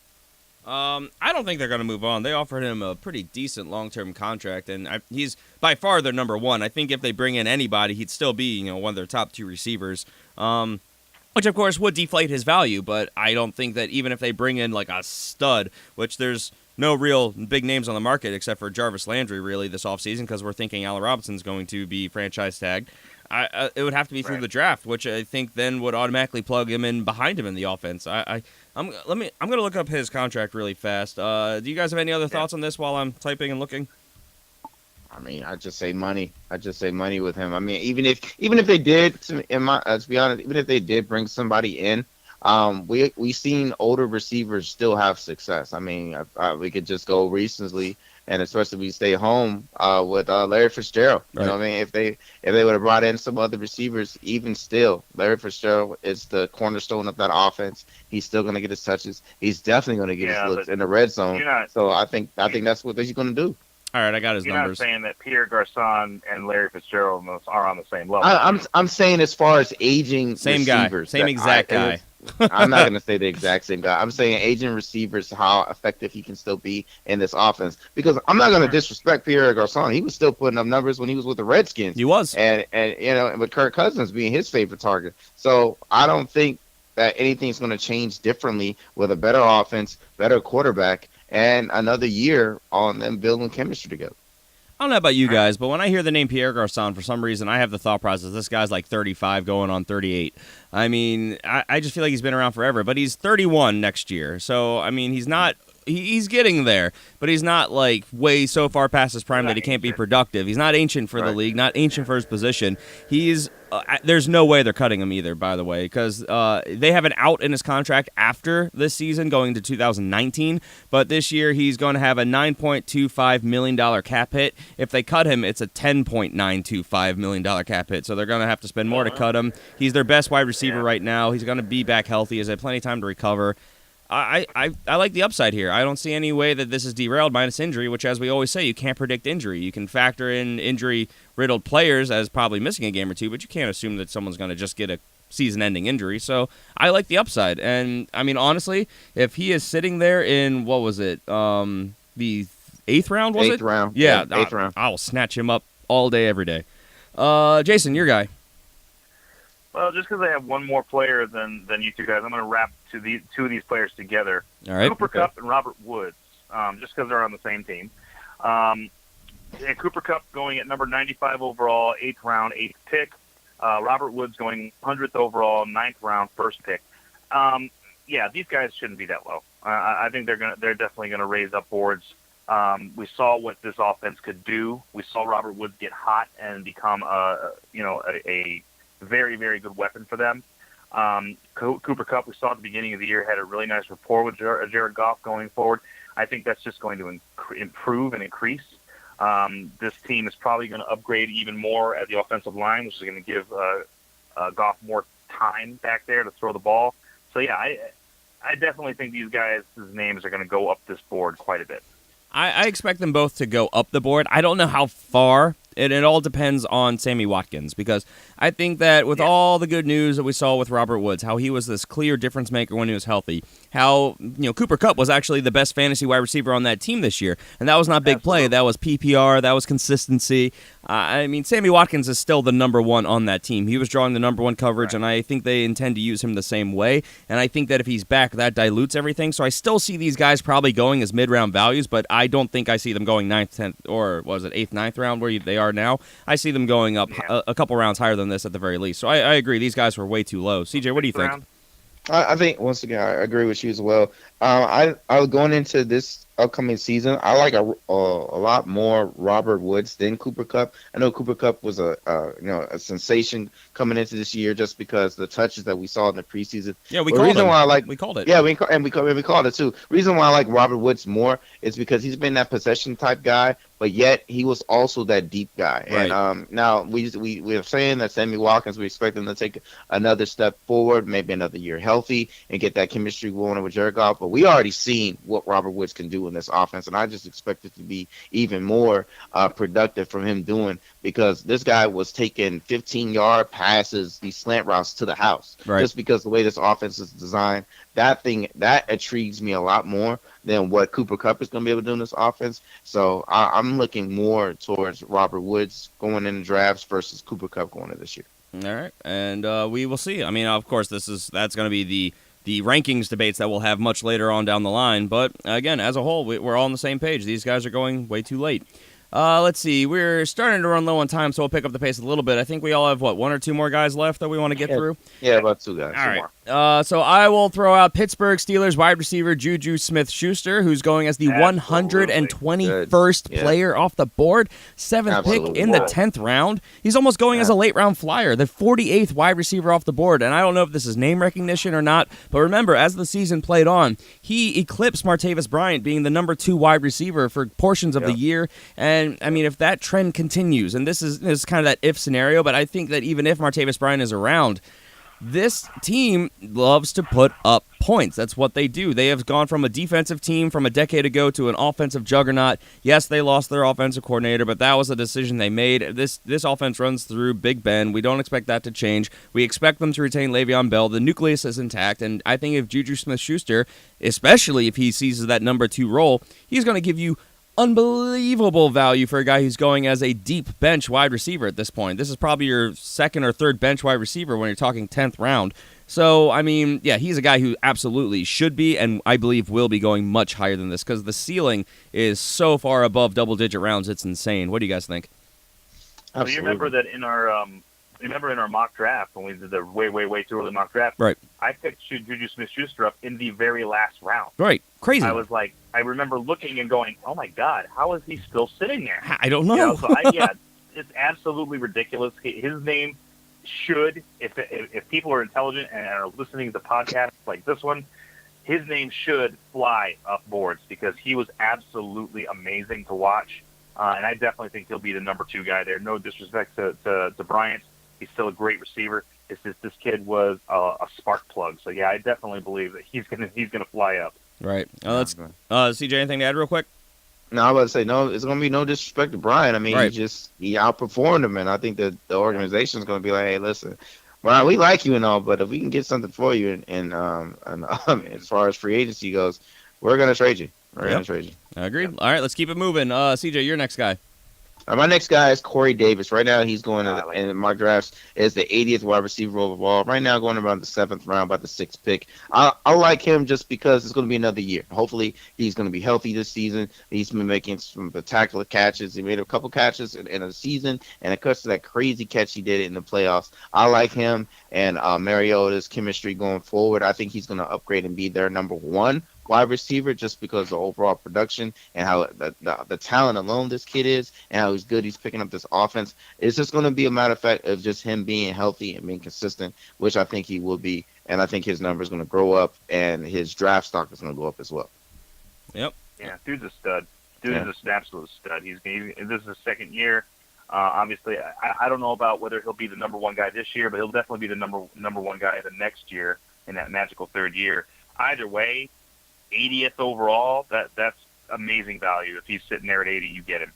I don't think they're going to move on. They offered him a pretty decent long-term contract, and he's by far their number 1. I think if they bring in anybody, he'd still be one of their top 2 receivers, which of course would deflate his value. But I don't think that even if they bring in like a stud, which there's no real big names on the market except for Jarvis Landry really this offseason, because we're thinking Allen Robinson's going to be franchise tagged. It would have to be through the draft, which I think then would automatically plug him in behind him in the offense. I'm going to look up his contract really fast. Do you guys have any other thoughts on this while I'm typing and looking?
I mean, I just say money. With him. I mean, even if they did, to be honest, even if they did bring somebody in, we seen older receivers still have success. I mean, we could just go recently and especially if we stay home with Larry Fitzgerald. You know what I mean? If they would have brought in some other receivers, even still, Larry Fitzgerald is the cornerstone of that offense. He's still going to get his touches. He's definitely going to get his looks in the red zone. So I think that's what he's going to do.
All right, I got his numbers.
You're not saying that Pierre Garçon and Larry Fitzgerald are on the same level.
I'm saying as far as aging
same
receivers.
Same exact guy.
I'm not going to say the exact same guy. I'm saying aging receivers, how effective he can still be in this offense. Because I'm not going to disrespect Pierre Garçon. He was still putting up numbers when he was with the Redskins.
He was.
And with Kirk Cousins being his favorite target. So I don't think that anything's going to change differently with a better offense, better quarterback, and another year on them building chemistry together.
I don't know about you guys, but when I hear the name Pierre Garçon, for some reason, I have the thought process, this guy's like 35 going on 38. I mean, I just feel like he's been around forever, but he's 31 next year. So, I mean, he's getting there, but he's not like way so far past his prime that he can't be productive. He's not ancient for the league, not ancient for his position. He's there's no way they're cutting him either, by the way, because they have an out in his contract after this season going to 2019, but this year he's going to have a $9.25 million cap hit. If they cut him, it's a $10.925 million cap hit, so they're going to have to spend more to cut him. He's their best wide receiver right now. He's going to be back healthy. He's had plenty of time to recover. I like the upside here. I don't see any way that this is derailed minus injury, which, as we always say, you can't predict injury. You can factor in injury-riddled players as probably missing a game or two, but you can't assume that someone's going to just get a season-ending injury. So I like the upside. And, I mean, honestly, if he is sitting there in, what was it, the 8th round, was it?
8th round.
Yeah,
8th round.
I'll snatch him up all day, every day. Jason, your guy.
Well, just because I have one more player than you two guys, I'm going to wrap two of these players together.
All right.
Cooper Kupp and Robert Woods, just because they're on the same team. And Cooper Kupp going at number 95 overall, 8th round, 8th pick. Robert Woods going 100th overall, 9th round, 1st pick. Yeah, these guys shouldn't be that low. I think they're definitely going to raise up boards. We saw what this offense could do. We saw Robert Woods get hot and become a very, very good weapon for them. Cooper Kupp, we saw at the beginning of the year, had a really nice rapport with Jared Goff going forward. I think that's just going to improve and increase. This team is probably going to upgrade even more at the offensive line, which is going to give Goff more time back there to throw the ball. So, yeah, I definitely think these guys' names are going to go up this board quite a bit.
I expect them both to go up the board. I don't know how far. It all depends on Sammy Watkins, because I think that with all the good news that we saw with Robert Woods, how he was this clear difference maker when he was healthy, how Cooper Kupp was actually the best fantasy wide receiver on that team this year, and that was not big play. That was PPR. That was consistency. I mean, Sammy Watkins is still the number one on that team. He was drawing the number one coverage, and I think they intend to use him the same way, and I think that if he's back, that dilutes everything. So I still see these guys probably going as mid-round values, but I don't think I see them going 9th, 10th, or was it 8th, 9th round where they are now. I see them going up a couple rounds higher than this at the very least. So I agree. These guys were way too low. CJ, what do you think?
I think, once again, I agree with you as well. I was going into this upcoming season. I like a lot more Robert Woods than Cooper Kupp. I know Cooper Kupp was a sensation coming into this year just because the touches that we saw in the preseason.
Yeah, we called it. We called it.
Yeah, we called it too. Reason why I like Robert Woods more is because he's been that possession type guy, but yet he was also that deep guy.
Right.
And now we're saying that Sammy Watkins, we expect him to take another step forward, maybe another year healthy, and get that chemistry going with Jared Goff. But we already seen what Robert Woods can do in this offense, and I just expect it to be even more productive from him doing, because this guy was taking 15-yard passes, these slant routes to the house, just because the way this offense is designed. That intrigues me a lot more than what Cooper Kupp is going to be able to do in this offense. So I'm looking more towards Robert Woods going in the drafts versus Cooper Kupp going in this year.
All right, and we will see. I mean, of course, that's going to be the rankings debates that we'll have much later on down the line. But, again, as a whole, we're all on the same page. These guys are going way too late. Let's see. We're starting to run low on time, so we'll pick up the pace a little bit. I think we all have, one or two more guys left that we want to get through?
Yeah, about two guys.
All right. So I will throw out Pittsburgh Steelers wide receiver Juju Smith-Schuster, who's going as the
Absolutely.
121st
Yeah.
player off the board, 7th pick
Absolutely.
in the 10th round. He's almost going as a late-round flyer, the 48th wide receiver off the board. And I don't know if this is name recognition or not, but remember, as the season played on, he eclipsed Martavis Bryant being the number 2 wide receiver for portions of the year. And, I mean, if that trend continues, and this is kind of that if scenario, but I think that even if Martavis Bryant is around, this team loves to put up points. That's what they do. They have gone from a defensive team from a decade ago to an offensive juggernaut. Yes, they lost their offensive coordinator, but that was a decision they made. This offense runs through Big Ben. We don't expect that to change. We expect them to retain Le'Veon Bell. The nucleus is intact, and I think if Juju Smith-Schuster, especially if he seizes that number 2 role, he's going to give you unbelievable value for a guy who's going as a deep bench wide receiver at this point. This is probably your second or third bench wide receiver when you're talking 10th round. So, I mean, yeah, he's a guy who absolutely should be and I believe will be going much higher than this because the ceiling is so far above double-digit rounds, it's insane. What do you guys think?
Well, you remember that in our mock draft when we did the way too early mock draft,
right?
I picked Juju Smith-Schuster up in the very last round.
Right, crazy.
I was like, I remember looking and going, "Oh my God, how is he still sitting there?"
I don't know.
You know, so it's absolutely ridiculous. His name should, if people are intelligent and are listening to podcasts like this one, his name should fly up boards because he was absolutely amazing to watch. And I definitely think he'll be the number 2 guy there. No disrespect to Bryant. He's still a great receiver. It's just this kid was a spark plug. So, yeah, I definitely believe that he's gonna fly up.
Right. CJ, anything to add real quick?
No, I was about to say, no, it's going to be no disrespect to Brian. I mean,
right.
he outperformed him, and I think that the organization is going to be like, hey, listen, Brian, we like you and all, but if we can get something for you, and as far as free agency goes, we're going to trade you. We're going to trade you.
I agree. All right, let's keep it moving. CJ, your next guy.
My next guy is Corey Davis. Right now, he's going in my drafts is the 80th wide receiver overall. Right now, going around the 7th round, about the 6th pick. I like him just because it's going to be another year. Hopefully, he's going to be healthy this season. He's been making some spectacular catches. He made a couple catches in a season, and of course, that crazy catch he did in the playoffs. I like him and Mariota's chemistry going forward. I think he's going to upgrade and be their number 1 wide receiver just because of the overall production and how the talent alone this kid is and how good he's picking up this offense. It's just going to be a matter of fact of just him being healthy and being consistent, which I think he will be. And I think his number is going to grow up and his draft stock is going to go up as well.
Yep.
Yeah, dude's a stud. Is an absolute stud. This is his 2nd year. Obviously, I don't know about whether he'll be the number 1 guy this year, but he'll definitely be the number 1 guy the next year in that magical 3rd year. Either way, 80th overall, that's amazing value. If he's sitting there at 80, you get him.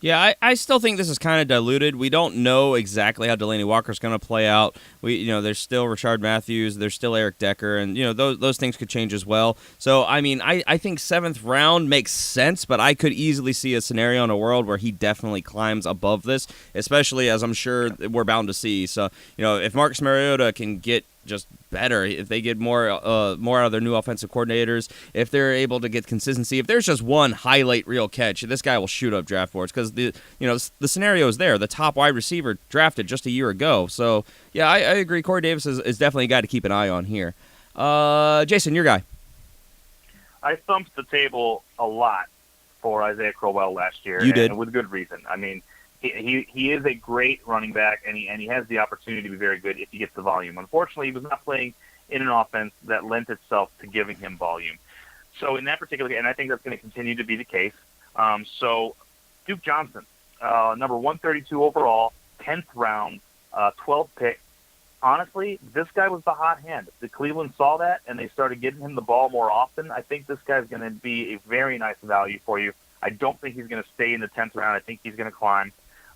Yeah, I still think this is kind of diluted. We don't know exactly how Delaney Walker's going to play out. There's still Rashard Matthews, there's still Eric Decker, and those things could change as well. So I mean, I think 7th round makes sense, but I could easily see a scenario in a world where he definitely climbs above this, especially as I'm sure we're bound to see. So if Marcus Mariota can get just better, if they get more out of their new offensive coordinators, if they're able to get consistency, if there's just one highlight reel catch, this guy will shoot up draft boards because the scenario is there. The top wide receiver drafted just a year ago. So yeah, I agree. Corey Davis is definitely a guy to keep an eye on here. Jason, your guy.
I thumped the table a lot for Isaiah Crowell last year.
You did,
and with good reason. I mean, he is a great running back, and he has the opportunity to be very good if he gets the volume. Unfortunately, he was not playing in an offense that lent itself to giving him volume. So in that particular case, and I think that's going to continue to be the case. So Duke Johnson, number 132 overall, 10th round, 12th pick. Honestly, this guy was the hot hand. The Cleveland saw that, and they started getting him the ball more often. I think this guy's going to be a very nice value for you. I don't think he's going to stay in the 10th round. I think he's going to climb.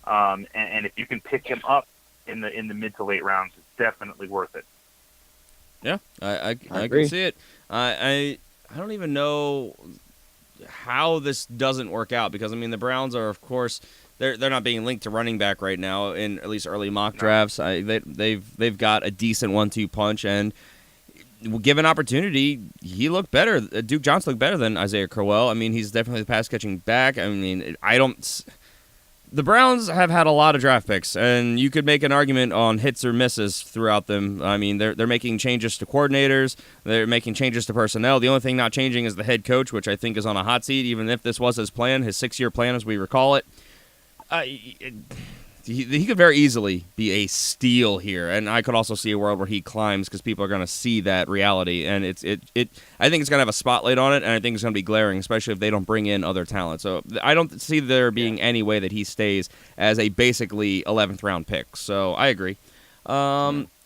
And if you can pick him up in the mid to late rounds, it's definitely worth it.
Yeah, I can see it. I don't even know how this doesn't work out because, I mean, the Browns are, of course, they're not being linked to running back right now in at least early mock drafts. They've got a decent 1-2 punch, and given opportunity, he looked better. Duke Johnson looked better than Isaiah Crowell. I mean, he's definitely the pass catching back. I mean, the Browns have had a lot of draft picks, and you could make an argument on hits or misses throughout them. I mean, they're making changes to coordinators, they're making changes to personnel. The only thing not changing is the head coach, which I think is on a hot seat, even if this was his plan, his 6-year plan as we recall it. He could very easily be a steal here, and I could also see a world where he climbs because people are going to see that reality, and I think it's going to have a spotlight on it, and I think it's going to be glaring, especially if they don't bring in other talent. So I don't see there being any way that he stays as a basically 11th round pick. So I agree.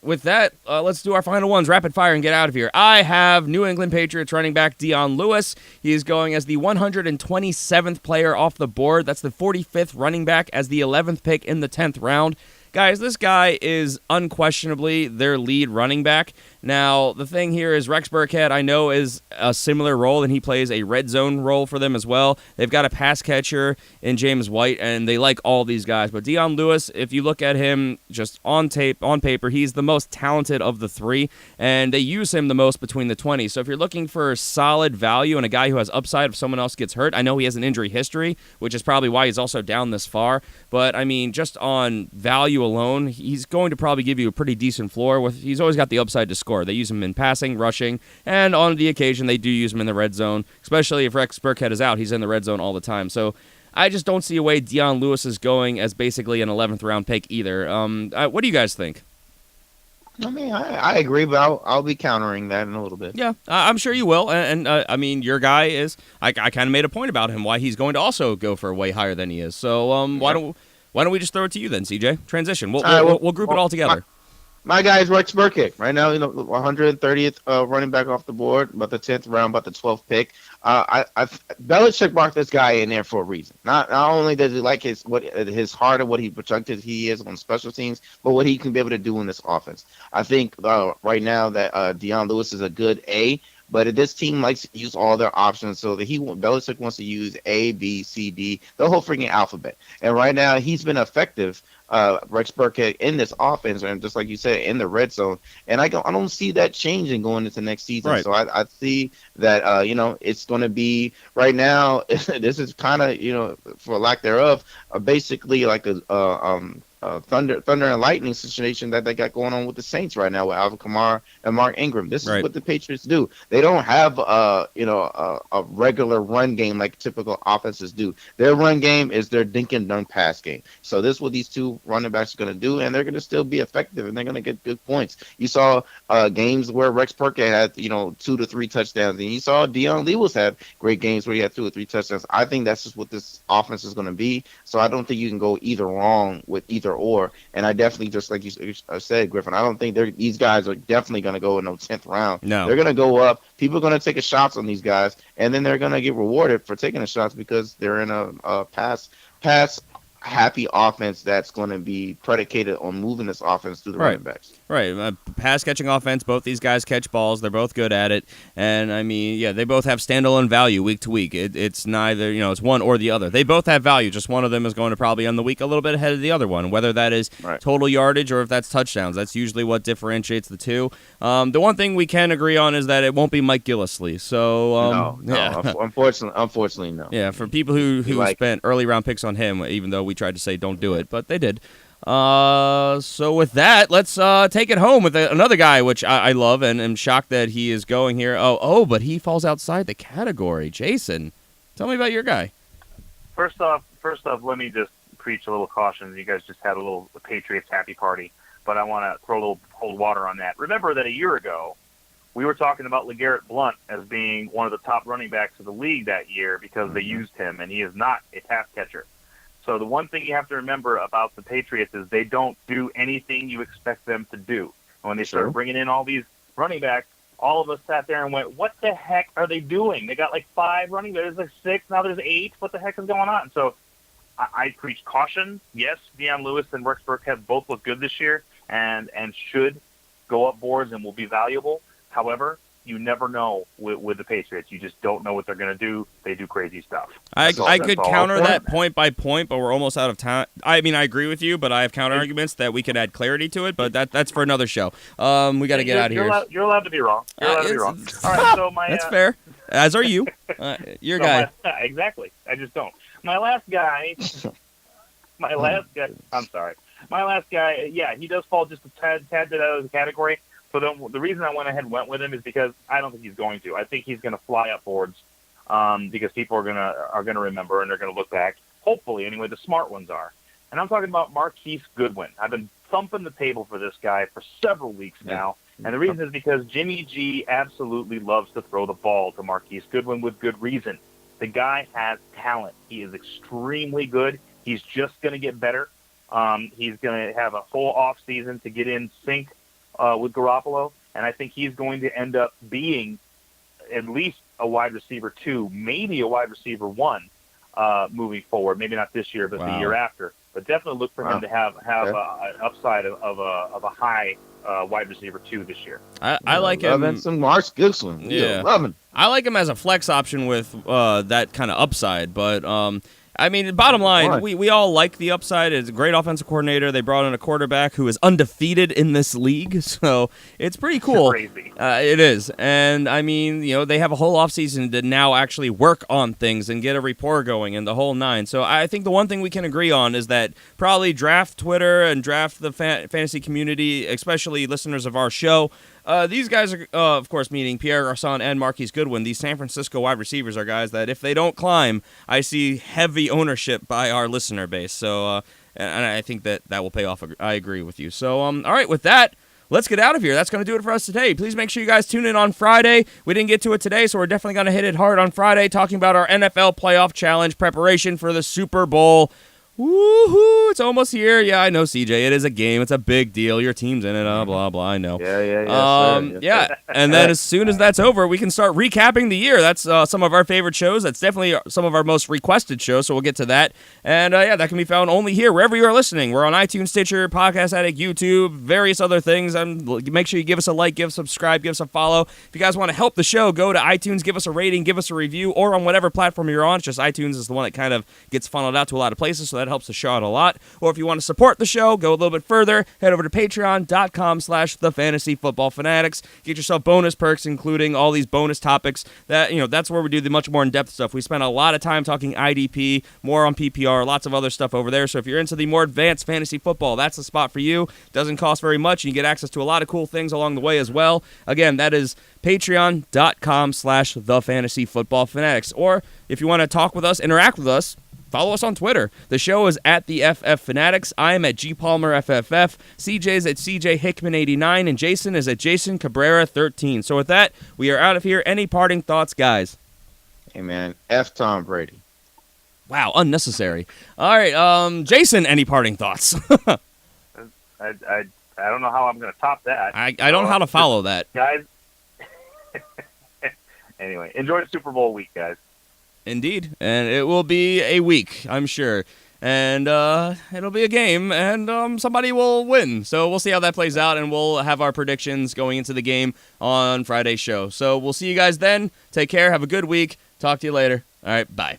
With that, let's do our final ones, rapid fire, and get out of here. I have New England Patriots running back Dion Lewis. He is going as the 127th player off the board. That's the 45th running back as the 11th pick in the 10th round. Guys, this guy is unquestionably their lead running back. Now, the thing here is Rex Burkhead, I know, is a similar role, and he plays a red zone role for them as well. They've got a pass catcher in James White, and they like all these guys. But Dion Lewis, if you look at him just on tape, on paper, he's the most talented of the three, and they use him the most between the 20. So if you're looking for solid value and a guy who has upside if someone else gets hurt, I know he has an injury history, which is probably why he's also down this far. But, I mean, just on value alone, he's going to probably give you a pretty decent floor. He's always got the upside to score. They use him in passing, rushing, and on the occasion they do use him in the red zone, especially if Rex Burkhead is out. He's in the red zone all the time. So I just don't see a way Dion Lewis is going as basically an 11th round pick either. What do you guys think?
I mean, I agree, but I'll be countering that in a little bit.
Yeah, I'm sure you will. And I mean, your guy is, I kind of made a point about him, why he's going to also go for way higher than he is. So why don't we just throw it to you then, CJ? Transition. We'll group it all together.
My guy is Rex Burkhead. Right now, 130th running back off the board, about the 10th round, about the 12th pick. Belichick marked this guy in there for a reason. Not only does he like his heart and what he projected he is on special teams, but what he can be able to do in this offense. I think right now that Dion Lewis is a good A. But this team likes to use all their options, so that Belichick wants to use A, B, C, D, the whole freaking alphabet. And right now, he's been effective, Rex Burkhead, in this offense, and just like you said, in the red zone. And I don't see that changing going into next season.
Right.
So I see that it's going to be right now. This is kind of for lack thereof, basically like a thunder and lightning situation that they got going on with the Saints right now with Alvin Kamara and Mark Ingram. This is what the Patriots do. They don't have a regular run game like typical offenses do. Their run game is their dink and dunk pass game. So this is what these two running backs are going to do, and they're going to still be effective, and they're going to get good points. You saw games where Rex Burkhead had 2 to 3 touchdowns, and you saw Dion Lewis had great games where he had 2 or 3 touchdowns. I think that's just what this offense is going to be. So I don't think you can go either wrong with either or. And I definitely, just like you said, Griffin, I don't think these guys are definitely going to go in the 10th round.
No.
They're going to go up. People are going to take a shots on these guys, and then they're going to get rewarded for taking the shots because they're in a pass happy offense that's going to be predicated on moving this offense through the running backs.
Right. Pass catching offense. Both these guys catch balls. They're both good at it. And I mean, yeah, they both have standalone value week to week. It's neither, it's one or the other. They both have value. Just one of them is going to probably end the week a little bit ahead of the other one, whether that is total yardage or if that's touchdowns. That's usually what differentiates the two. The one thing we can agree on is that it won't be Mike Gillislee. So,
no.
Yeah.
Unfortunately, no.
Yeah, for people who spent early round picks on him, even though we tried to say don't do it, but they did. So with that, let's take it home with another guy, which I love and am shocked that he is going here. But he falls outside the category. Jason, tell me about your guy.
First off, let me just preach a little caution. You guys just had a little Patriots happy party, but I want to throw a little cold water on that. Remember that a year ago, we were talking about LeGarrette Blount as being one of the top running backs of the league that year because they used him, and he is not a pass catcher. So the one thing you have to remember about the Patriots is they don't do anything you expect them to do. And when they started bringing in all these running backs, all of us sat there and went, what the heck are they doing? They got like 5 running backs. There's like 6. Now there's 8. What the heck is going on? So I preach caution. Yes, Dion Lewis and Rex Burkhead both look good this year and should go up boards and will be valuable. However, you never know with the Patriots. You just don't know what they're going to do. They do crazy stuff.
I could counter that point by point, but we're almost out of time. I mean, I agree with you, but I have counter arguments that we could add clarity to it, but that's for another show. We got to get out of here.
You're allowed to be wrong. All right, so
that's fair. As are you. Your guy.
Exactly. I just don't. My last guy My last guy. I'm sorry. My last guy. Yeah, he does fall just a tad bit out of the category. So the reason I went ahead and went with him is because I don't think he's going to. I think he's going to fly up boards because people are gonna remember and they're gonna look back. Hopefully, anyway, the smart ones are. And I'm talking about Marquise Goodwin. I've been thumping the table for this guy for several weeks now. And the reason is because Jimmy G absolutely loves to throw the ball to Marquise Goodwin with good reason. The guy has talent. He is extremely good. He's just going to get better. He's going to have a whole off season to get in sync with Garoppolo. And I think he's going to end up being at least a wide receiver 2, maybe a wide receiver 1 moving forward. Maybe not this year, but the year after. But definitely look for him to have an upside of a high wide receiver 2 this year.
I like him.
Some Mark Goodwin.
Yeah,
loving.
I like him as a flex option with that kind of upside, but I mean, bottom line, we all like the upside. It's a great offensive coordinator. They brought in a quarterback who is undefeated in this league, so it's pretty cool.
Crazy.
It is. And, I mean, they have a whole offseason to now actually work on things and get a rapport going and the whole 9. So I think the one thing we can agree on is that probably draft Twitter and draft the fantasy community, especially listeners of our show. These guys are, of course, meaning Pierre Garçon and Marquise Goodwin. These San Francisco wide receivers are guys that if they don't climb, I see heavy ownership by our listener base. So, and I think that will pay off. I agree with you. So, all right, with that, let's get out of here. That's going to do it for us today. Please make sure you guys tune in on Friday. We didn't get to it today, so we're definitely going to hit it hard on Friday, talking about our NFL playoff challenge preparation for the Super Bowl. Woohoo! It's almost here. Yeah, I know, CJ. It is a game. It's a big deal. Your team's in it. Blah blah. I know.
Yeah.
And then as soon as that's over, we can start recapping the year. That's some of our favorite shows. That's definitely some of our most requested shows. So we'll get to that. And that can be found only here wherever you are listening. We're on iTunes, Stitcher, Podcast Addict, YouTube, various other things. Make sure you give us a like, give us a subscribe, give us a follow. If you guys want to help the show, go to iTunes, give us a rating, give us a review, or on whatever platform you're on. It's just iTunes is the one that kind of gets funneled out to a lot of places. So that helps the show out a lot. Or if you want to support the show, go a little bit further, head over to patreon.com/thefantasyfootballfanatics. Get yourself bonus perks, including all these bonus topics. That's where we do the much more in-depth stuff. We spend a lot of time talking IDP, more on PPR, lots of other stuff over there. So if you're into the more advanced fantasy football, that's the spot for you. Doesn't cost very much, and you get access to a lot of cool things along the way as well. Again, that is patreon.com/thefantasyfootballfanatics. Or if you want to talk with us, interact with us, follow us on Twitter. The show is at the FF Fanatics. I am at GPalmerFFF. CJ's at CJHickman89, and Jason is at Jason Cabrera13. So with that, we are out of here. Any parting thoughts, guys?
Hey man, F Tom Brady.
Wow, unnecessary. All right, Jason, any parting thoughts?
I don't know how I'm going to top that.
I don't know how to follow that.
Guys, anyway, enjoy the Super Bowl week, guys.
Indeed, and it will be a week, I'm sure. And it'll be a game, and somebody will win. So we'll see how that plays out, and we'll have our predictions going into the game on Friday's show. So we'll see you guys then. Take care. Have a good week. Talk to you later. All right, bye.